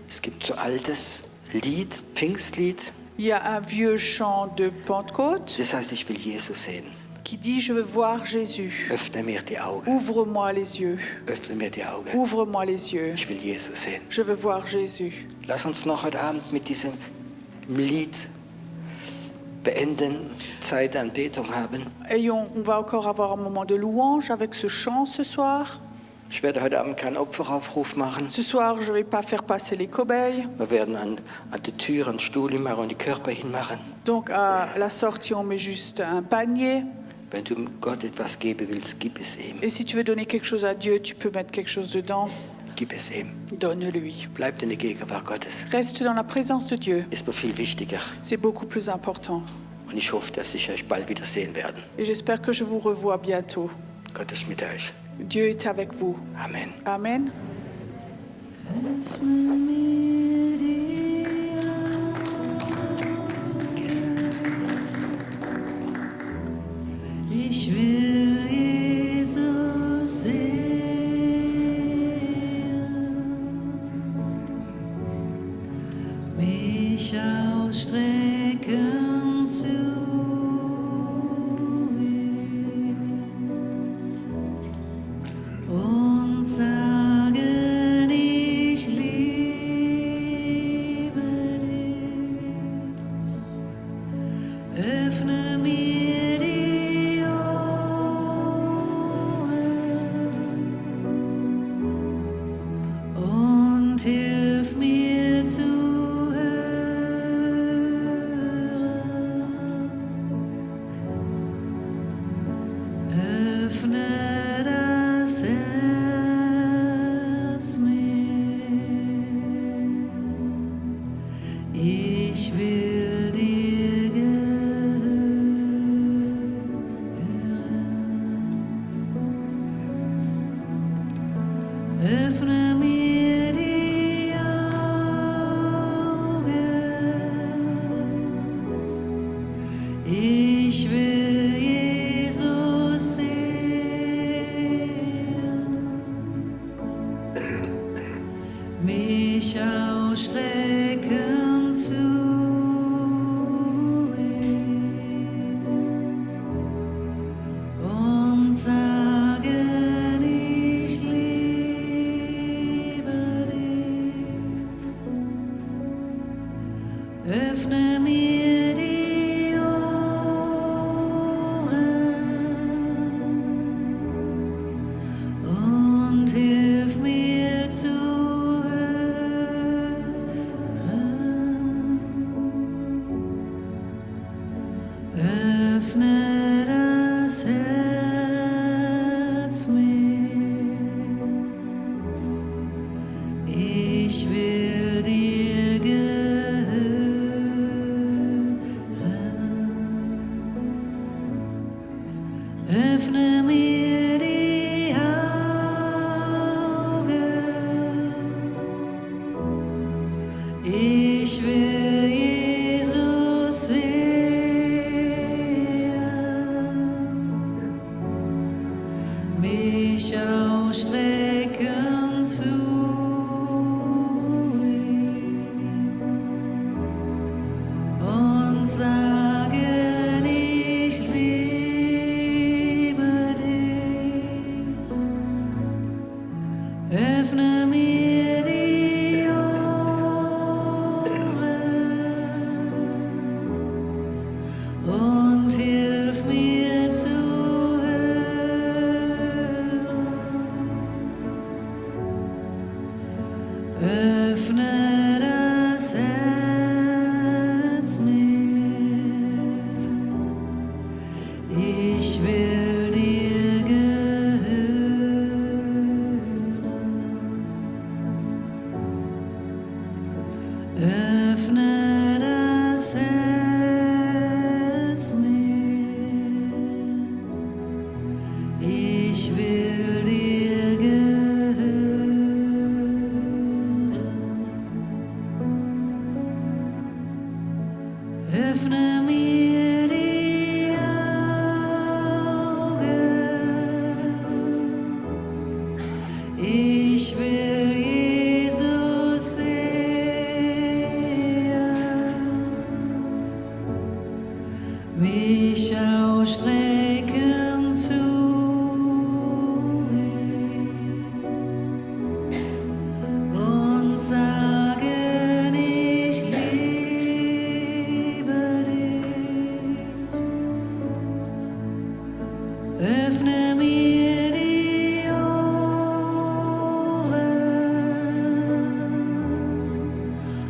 Es gibt so altes Lied, Pfingstlied, Il y a un vieux chant de Pentecôte das heißt, ich will Jesus sehen. qui dit « Je veux voir Jésus. Öffne mir die Augen. Ouvre-moi les yeux. Öffne mir die Augen. Ouvre-moi les yeux. Ich will Jesus sehen. Je veux voir Jésus. » Lass uns noch heute Abend mit diesem Lied beenden, Zeit der Anbetung haben. Et on va encore avoir un moment de louange avec ce chant ce soir. Ich werde heute Abend keinen Opferaufruf machen. Ce soir, je ne vais pas faire passer les cobayes. Wir werden an die Tür einen Stuhl hinmachen und die Körper hinmachen. Donc à la sortie, on met juste un panier. Wenn du Gott etwas geben willst, gib es ihm. Et si tu veux donner quelque chose à Dieu, tu peux mettre quelque chose dedans. Gib es ihm. Donne-lui. Bleib in der Gegenwart Gottes. Reste dans la présence de Dieu. Ist mir viel wichtiger. C'est beaucoup plus important. Und ich hoffe, dass ich euch bald wieder sehen werde. Et j'espère que je vous revois bientôt. Gott ist mit euch. Dieu est avec vous. Amen. Amen. Ich will Jesus sehen, mich ausstrecken zu ihm und sagen, ich liebe dich. Öffne mir die Ohren und hilf mir zu hören. Öffne das Herz mir. Ich will dir gehören. Öffne mir die Augen. Ich will Jesus sehen. Mich ausstrecken zu ihm und sagen, ich liebe dich. Öffne mir die Ohren und hilf mir zu hören. Öffne das Herz mir. Ich will dir gehören. Öffne mir die Augen. Ich will Jesus sehen. Mich ausstrecken zu ihm und sagen, ich liebe dich. Öffne mir die Ohren und hilf mir zu hören. Öffne das Herz mir. öffne mir die Augen. Ich will Jesus sehen, mich ausstrecken zu ihm und sagen, ich liebe dich. Öffne mir die Ohren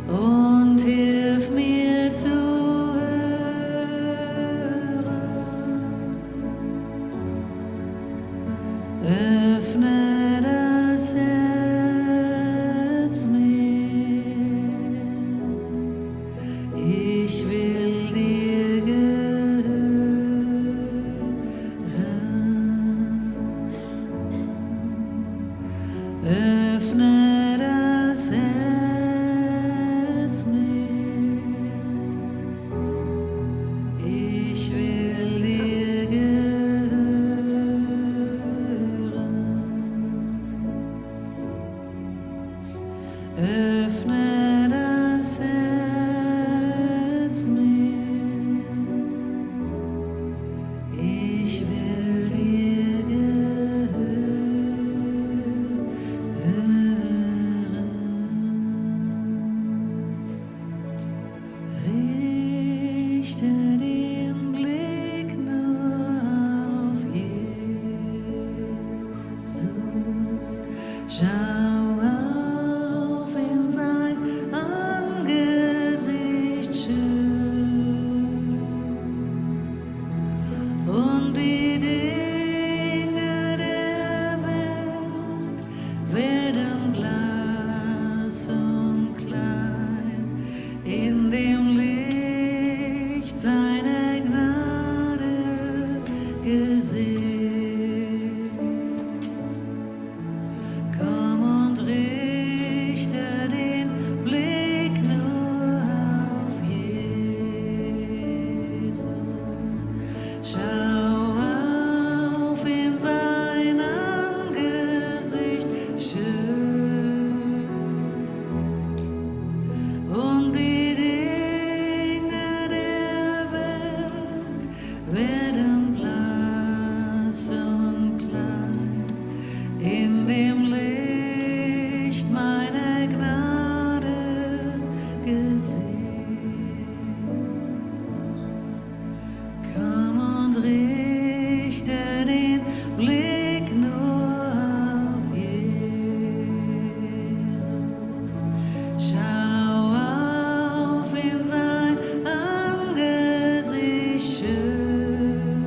und hilf mir zu hören. Öffne das Herz mir, ich will dir gehören. Öffne das Herz mir, ich will dir gehören. Öffne das Herz mir, ich will dir gehören. Richte den Blick nur auf Jesus. Schau auf in sein Angesicht schön und die Dinge der Welt werden blass und klein in dem Licht seiner Gnade gesehen. Komm und richte den Blick nur auf Jesus. Schau auf in sein Angesicht schön und die Dinge der Welt werden blass und klein in dem Licht meiner Gnade gesehen. Komm und richte den Blick nur auf Jesus. Schau auf in sein Angesicht schön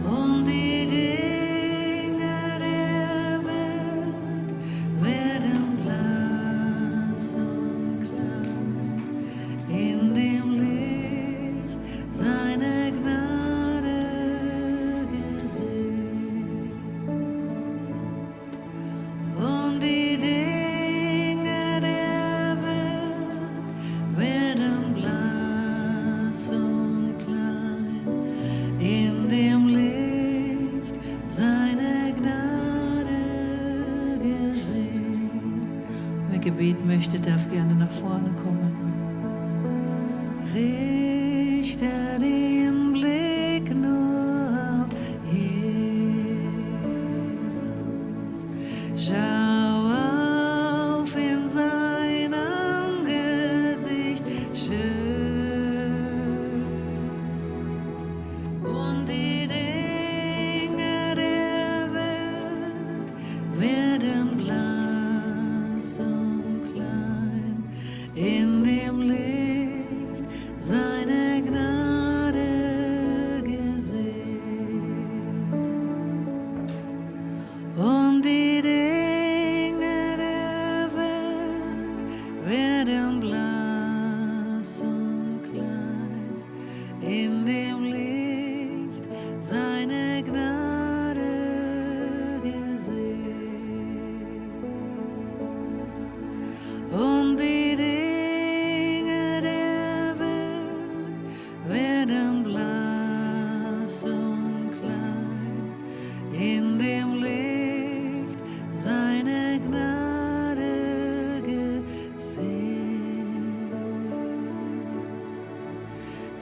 und die Dinge der Welt werden blass und klein in dem Licht seiner Gnade gesehen. Und die Dinge der Welt werden blass und klein in dem Licht seiner Gnade gesehen. Wer Gebet möchte, darf gerne nach vorne kommen. Richte den Blick nur auf Jesus. Schau auf in sein Angesicht schön und die Dinge der Welt werden blass und klein in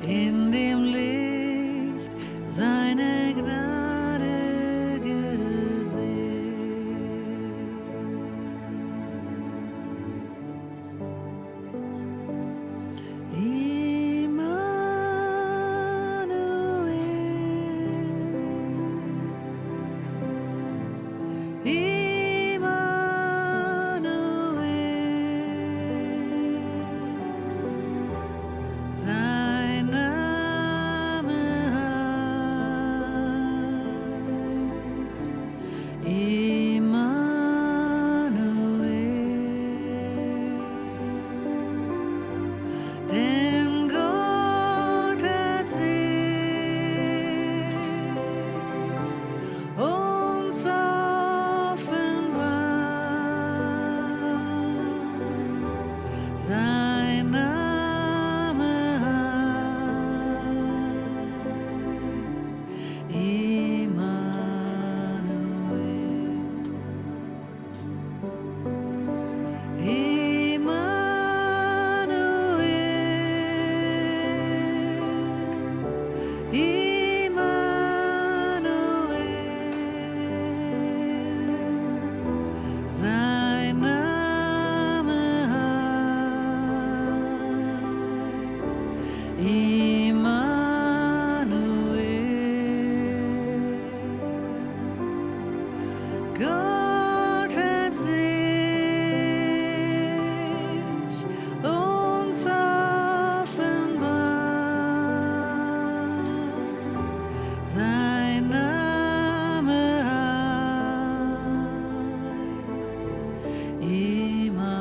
in dem Licht seiner Gnade gesehen. Sein Name heißt Immanuel. Denn Gott hat sich uns offenbart. Sein Name heißt sein Name heißt Immanuel. Gott hat sich uns offenbart. Sein Name heißt Immanuel.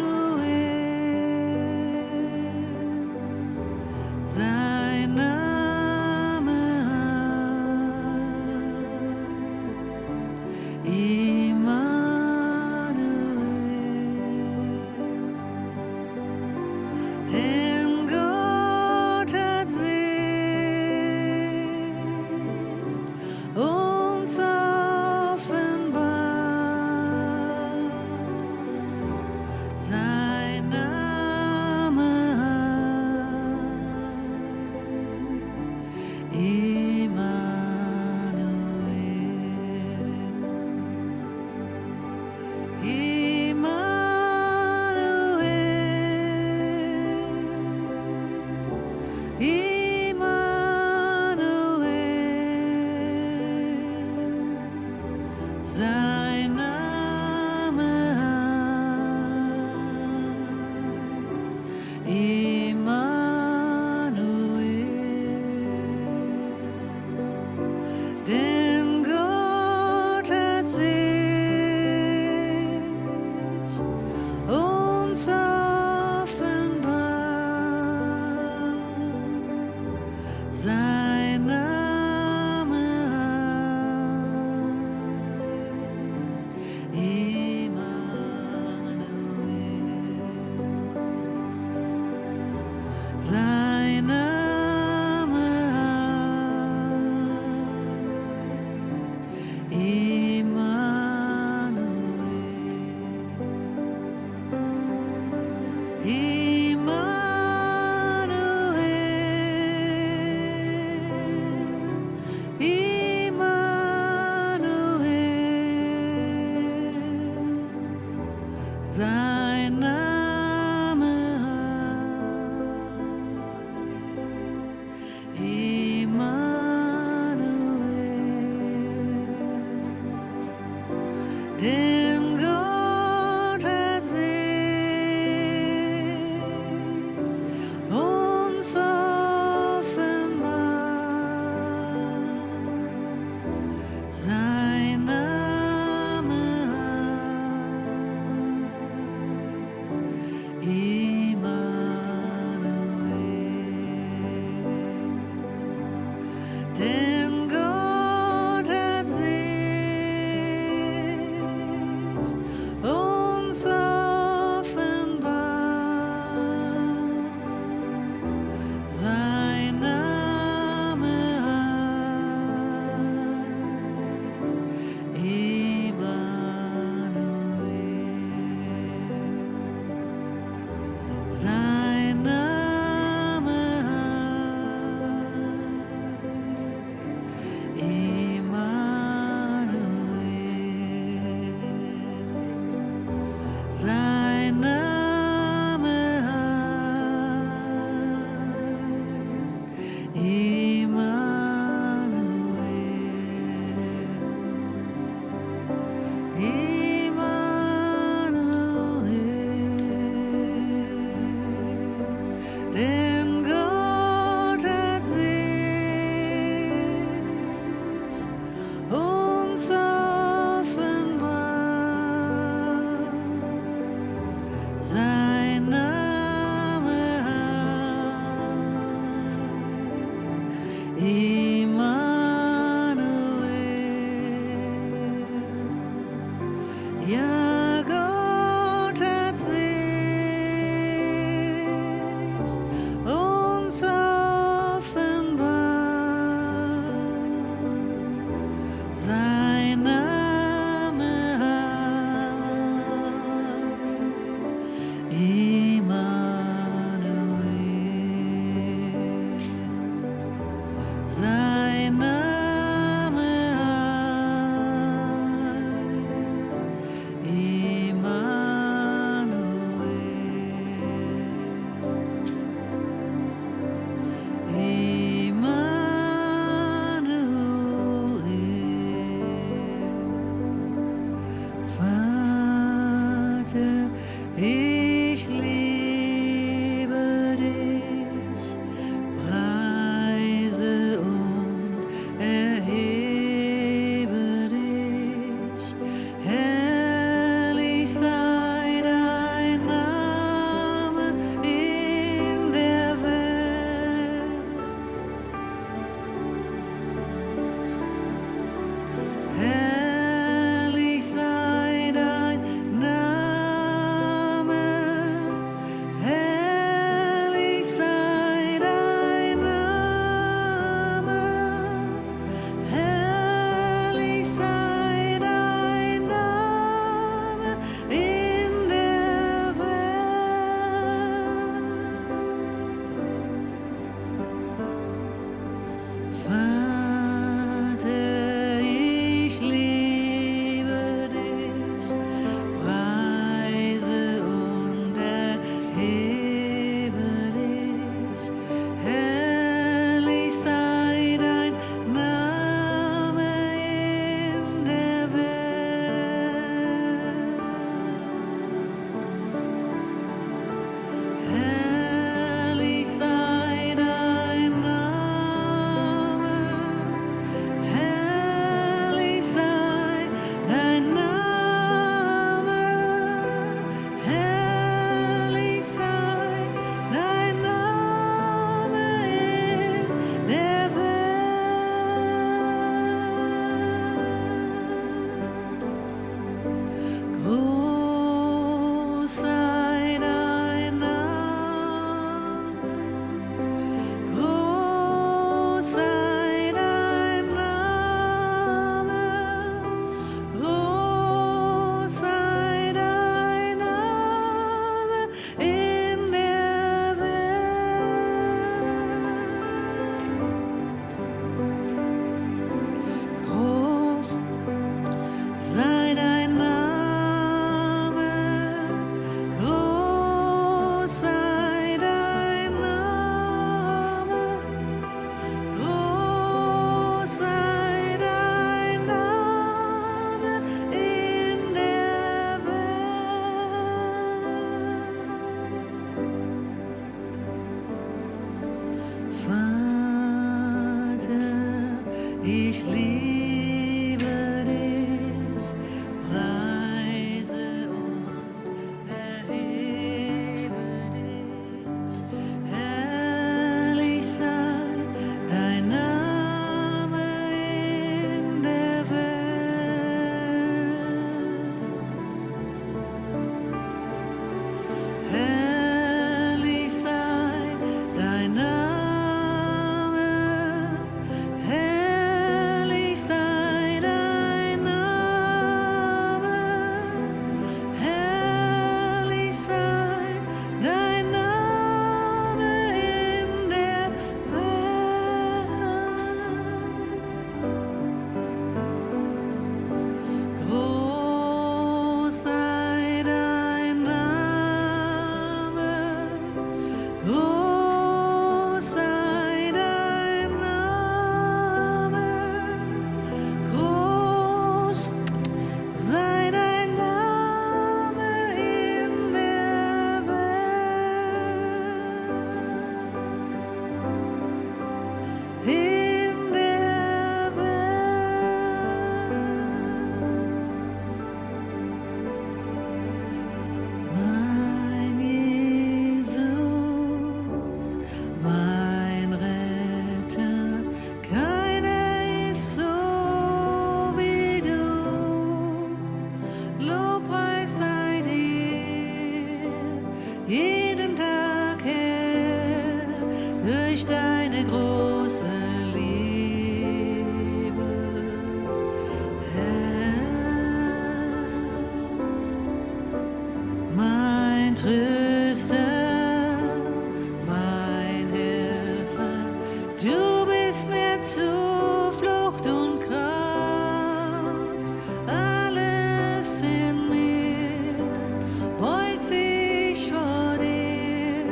Immanuel. Sein Name heißt Immanuel. Denn Gott hat sich uns offenbart. Sein Name heißt Immanuel. Immanuel. Sein Name heißt Immanuel. Denn Gott hat sich uns offenbart. Sein Name heißt Immanuel. Sein Name heißt Immanuel. Immanuel. Ja, Gott hat sich uns offenbart. Sein Name heißt Immanuel. Sein Name heißt Vater, ich liebe dich, preise und erhebe dich. Herrlich sei dein Name in der Welt. Herrlich sei dein Name, herrlich sei dein Name, herrlich sei dein Name in der Welt. Vater, ich liebe dich, preise und erhebe dich. Herrlich sei dein Name in der Welt. Herrlich sei dein Name, herrlich sei dein Name, herrlich sei dein Name in der Welt. Groß sei dein Name, groß sei dein Name, groß sei dein Name in der Welt. Groß sei dein Name, groß sei dein Name, groß sei dein Name in der Welt. Vater, ich liebe dich, preise und erhebe dich. Herrlich sei dein Name in der Welt. Herrlich sei dein Name, herrlich sei Du bist mir Zuflucht und Kraft, alles in mir beugt sich vor dir.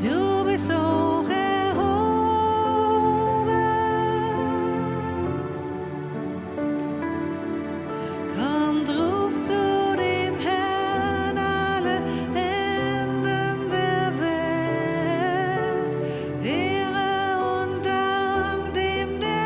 Du bist hoch erhoben. Kommt, ruft zu dem Herrn alle Enden der Welt. Ehre und Dank dem, der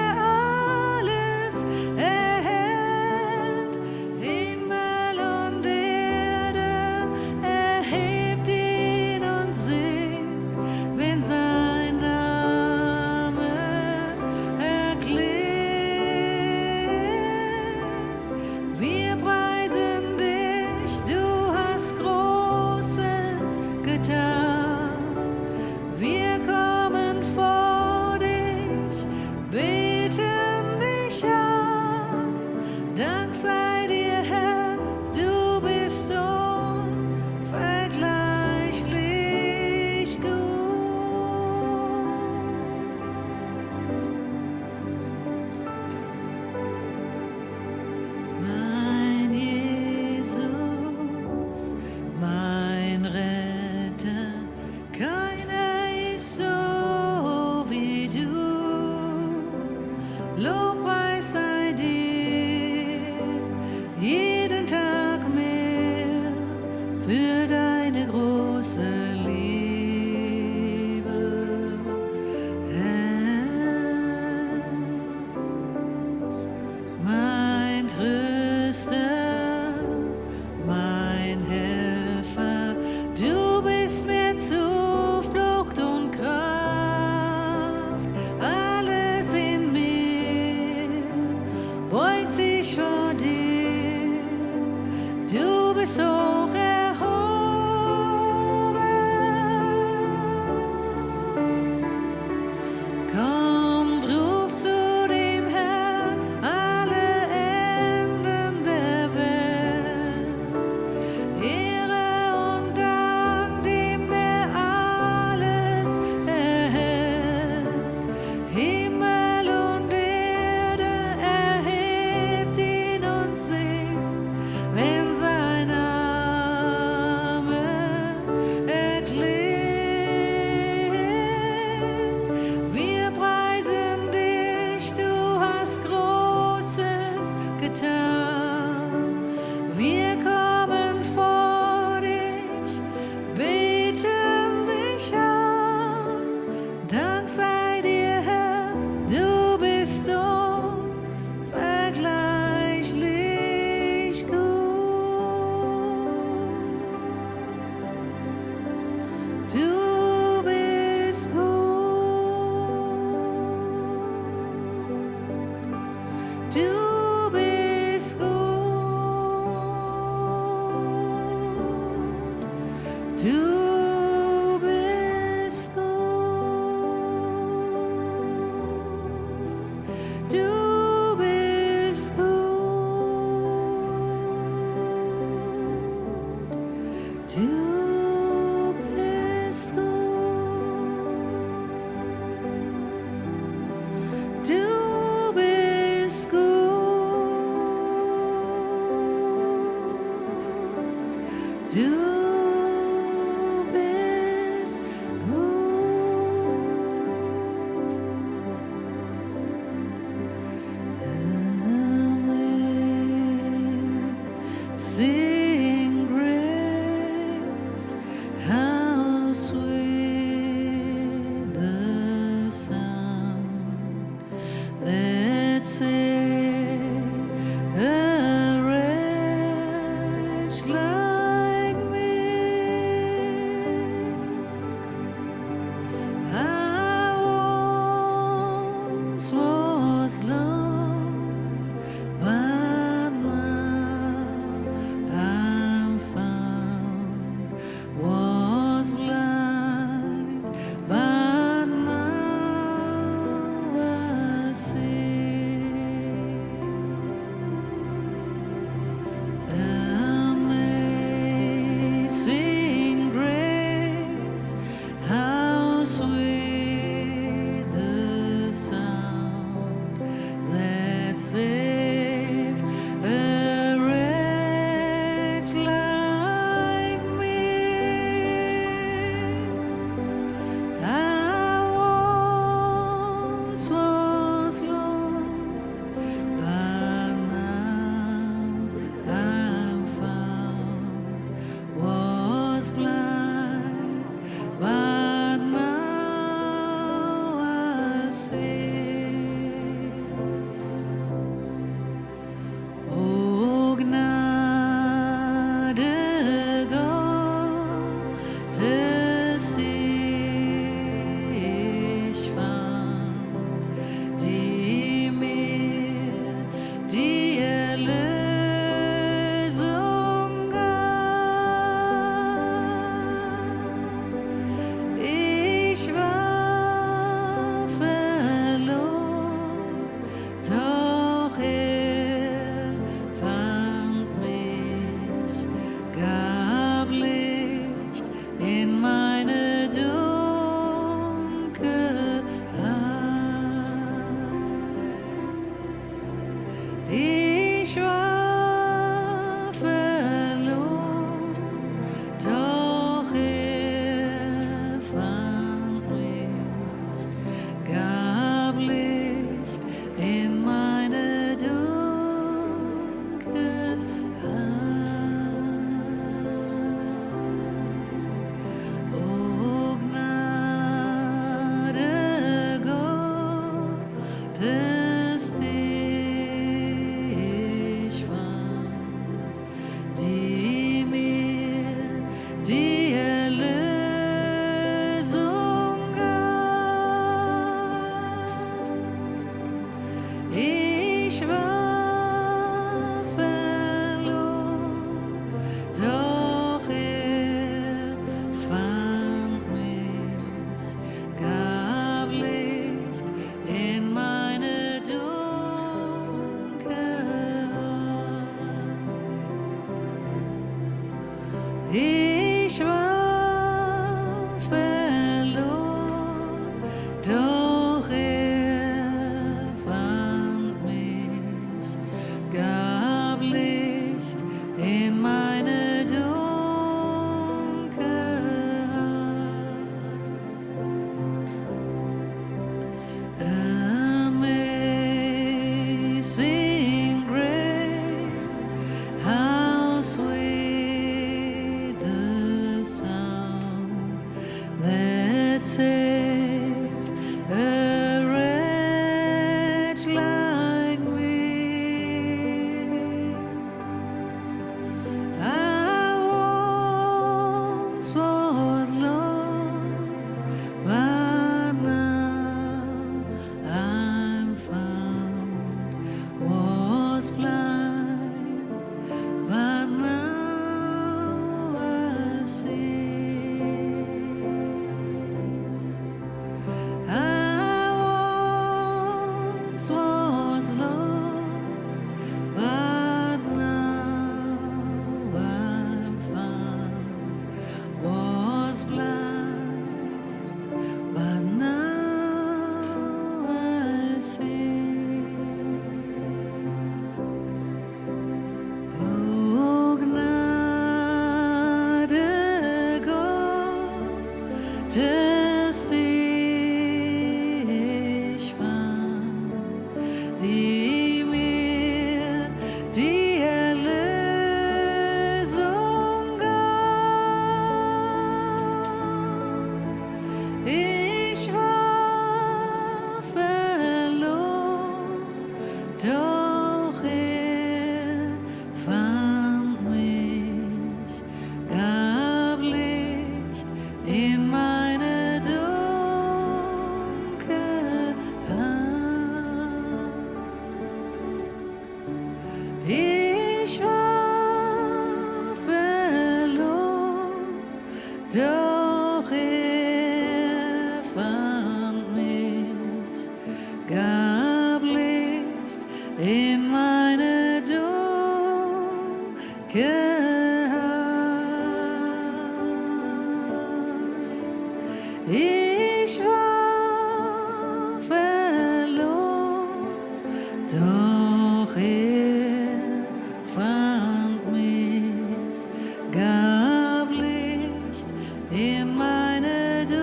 O Gnade Gottes, ich fand, die mir die Erlösung gab. Ich war verloren, doch fand mich, gab Licht in meine Dunkelheit. Ich war verloren, doch fand mich, gab Licht in meine Dunkelheit. O Gnade Gottes, ich fand, die mir die Erlösung gab. Ich war verloren, doch fand mich, gab Licht in meine Dunkelheit. Ich war verloren, doch fand mich, gab Licht in meine Dunkelheit. Amazing grace, how sweet the sound that saved a wretch like me. I once was lost, but now I'm found. Was blind, but now I see. I once was lost, but now I'm found. Was blind, but now I see. O Gnade Gottes, ich fand, die mir die Erlösung gab. Ich war verloren, doch fand mich, gab Licht in meine Dunkelheit. Ich war verloren, doch fand mich, gab Licht in meine Dunkelheit. Ich war verloren, doch fand mich, gab Licht in meine Dunkelheit.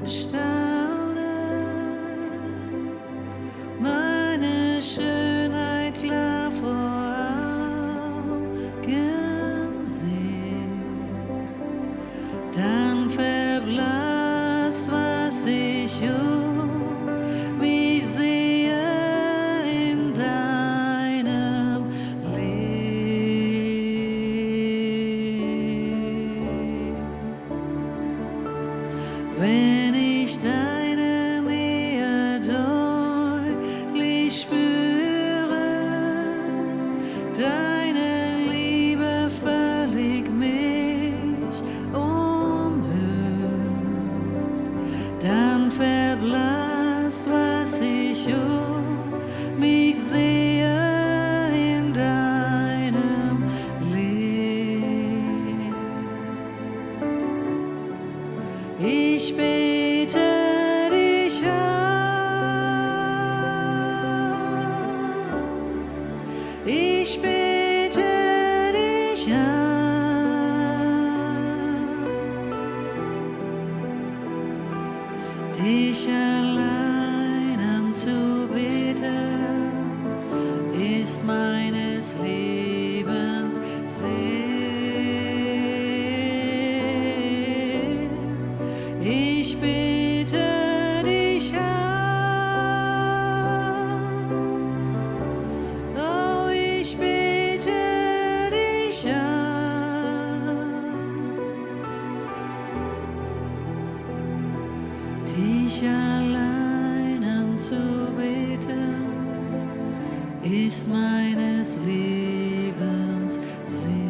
bestaune meine Schönheit klar vor Augen sehe, dann verblasst, was ich mich sehe in deinem Leben. Wenn ich deine Nähe deutlich spüre, deine Liebe völlig mich umhüllt, dann verblasst, was ich mich sehe in deinem Leben. Ich bete dich an, ich bete dich an, dich allein anzubeten, ist meines Lebens Sinn. Ich bete dich an, oh, ich bete dich an, dich allein anzubeten, ist meines Lebens Sinn.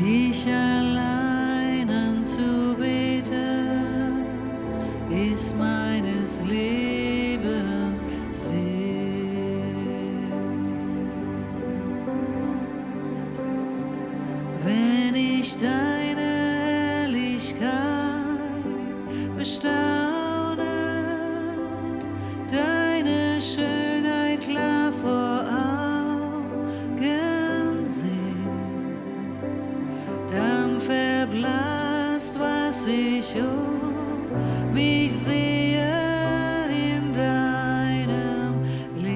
Dich allein anzubeten, ist meines Lebens Sinn. Wenn ich deine Herrlichkeit bestaune, deine Schönheit klar vor Augen sehe, dann verblasst, was ich mich sehe in deinem Licht.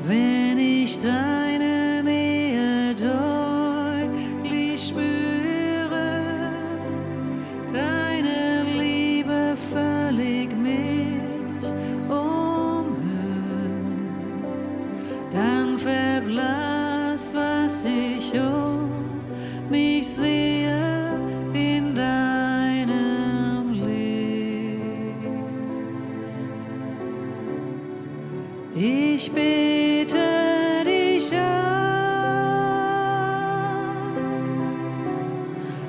Wenn ich deine Nähe deutlich spüre, deine Liebe völlig mich umhüllt, dann verblasst, was ich mich sehe in deinem Licht. Ich bete dich an,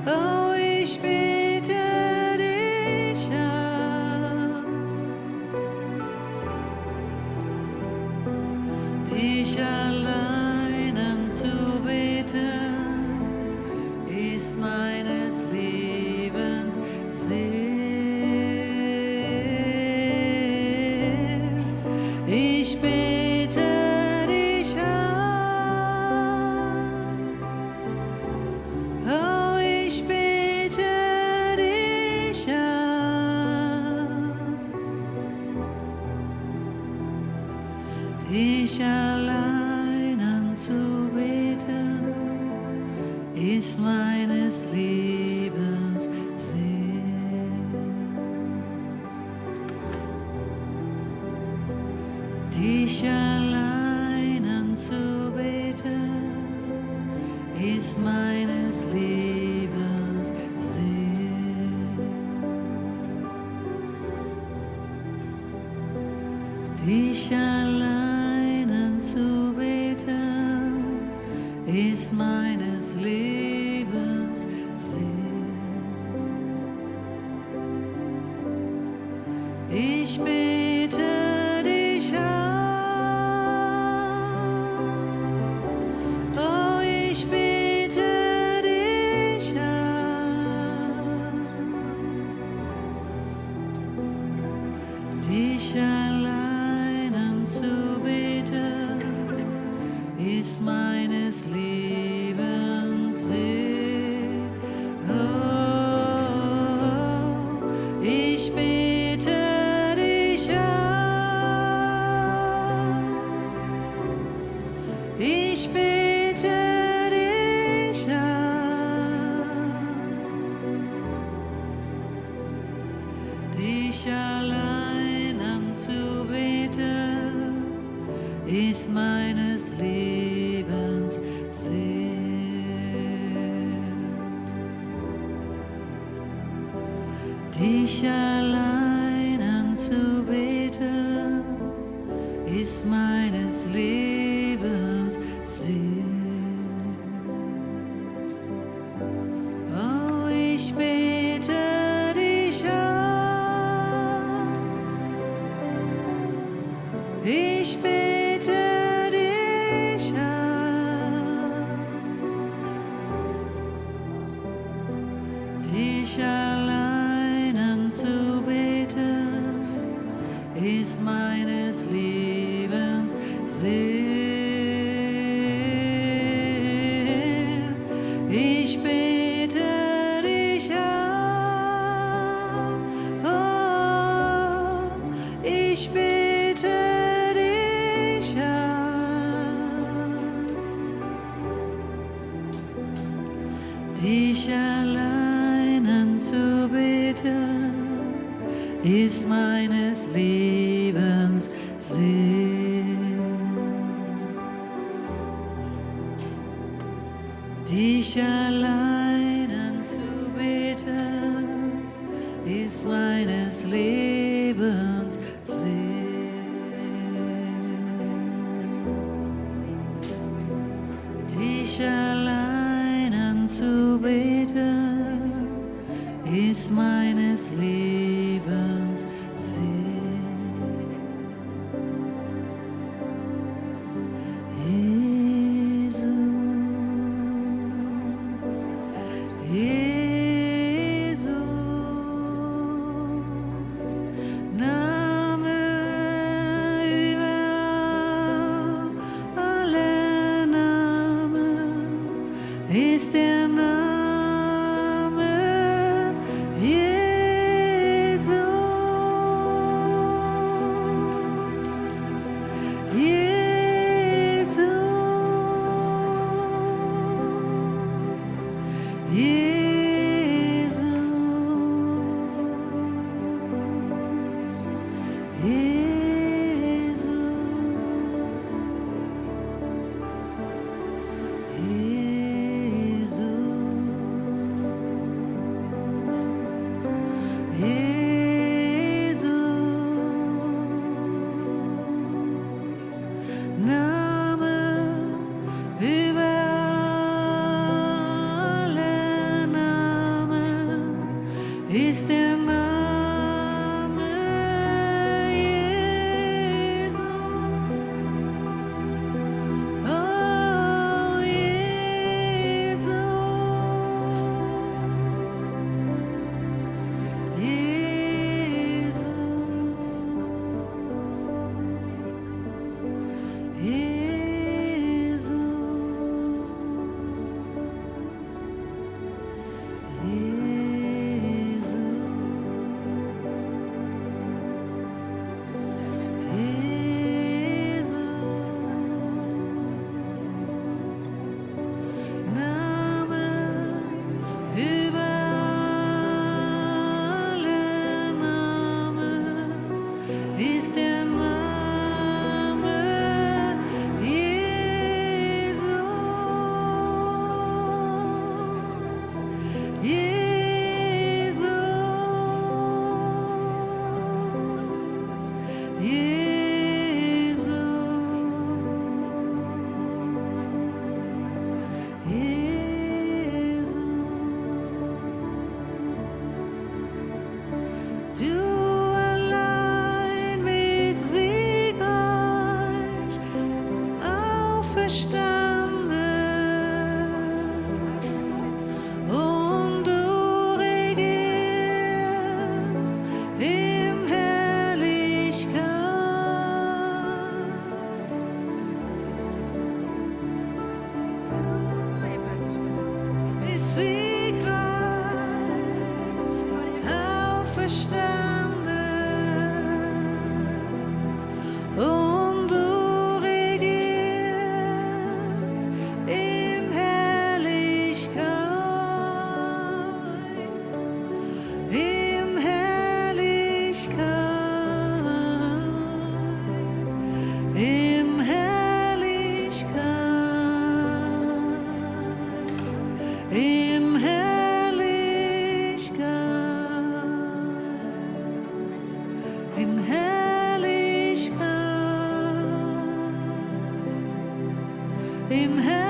oh, ich bete dich an, dich allein anzubeten, ist meines Lebens Sinn. Ich bete dich an, oh, ich bete dich an, dich allein anzubeten, ist meines Lebens Sinn. Dich allein anzubeten, ist meines Lebens Sinn. Dich allein anzubeten, ist meines Lebens Sinn. Ich bete dich an, oh, ich bete dich an, dich allein anzubeten, ich bete dich an, dich allein anzubeten, ist meines Lebens Sinn. Dich allein anzubeten, ist meines Lebens Sinn. Oh, ich bete dich an, ich bete dich an, dich allein anzubeten, ist meines Lebens Sinn. Ich bete dich an, oh, ich bete dich an, dich allein anzubeten, ist meines Lebens Sinn. Dich allein anzubeten, ist meines Lebens Sinn. Dich allein anzubeten, ist meines Lebens Sinn. Jesus, Name über alle Namen ist der Name Jesus. Jesus, Jesus, Jesus, Jesus, Name über alle Namen ist der Name Jesus. Oh, Jesus, Jesus, Name über alle Namen ist der Name Jesus. Jesus, Jesus, Jesus. Du allein bist siegreich, auferstanden, und du regierst in Herrlichkeit. Bist siegreich, auferstanden, und du regierst im Herzen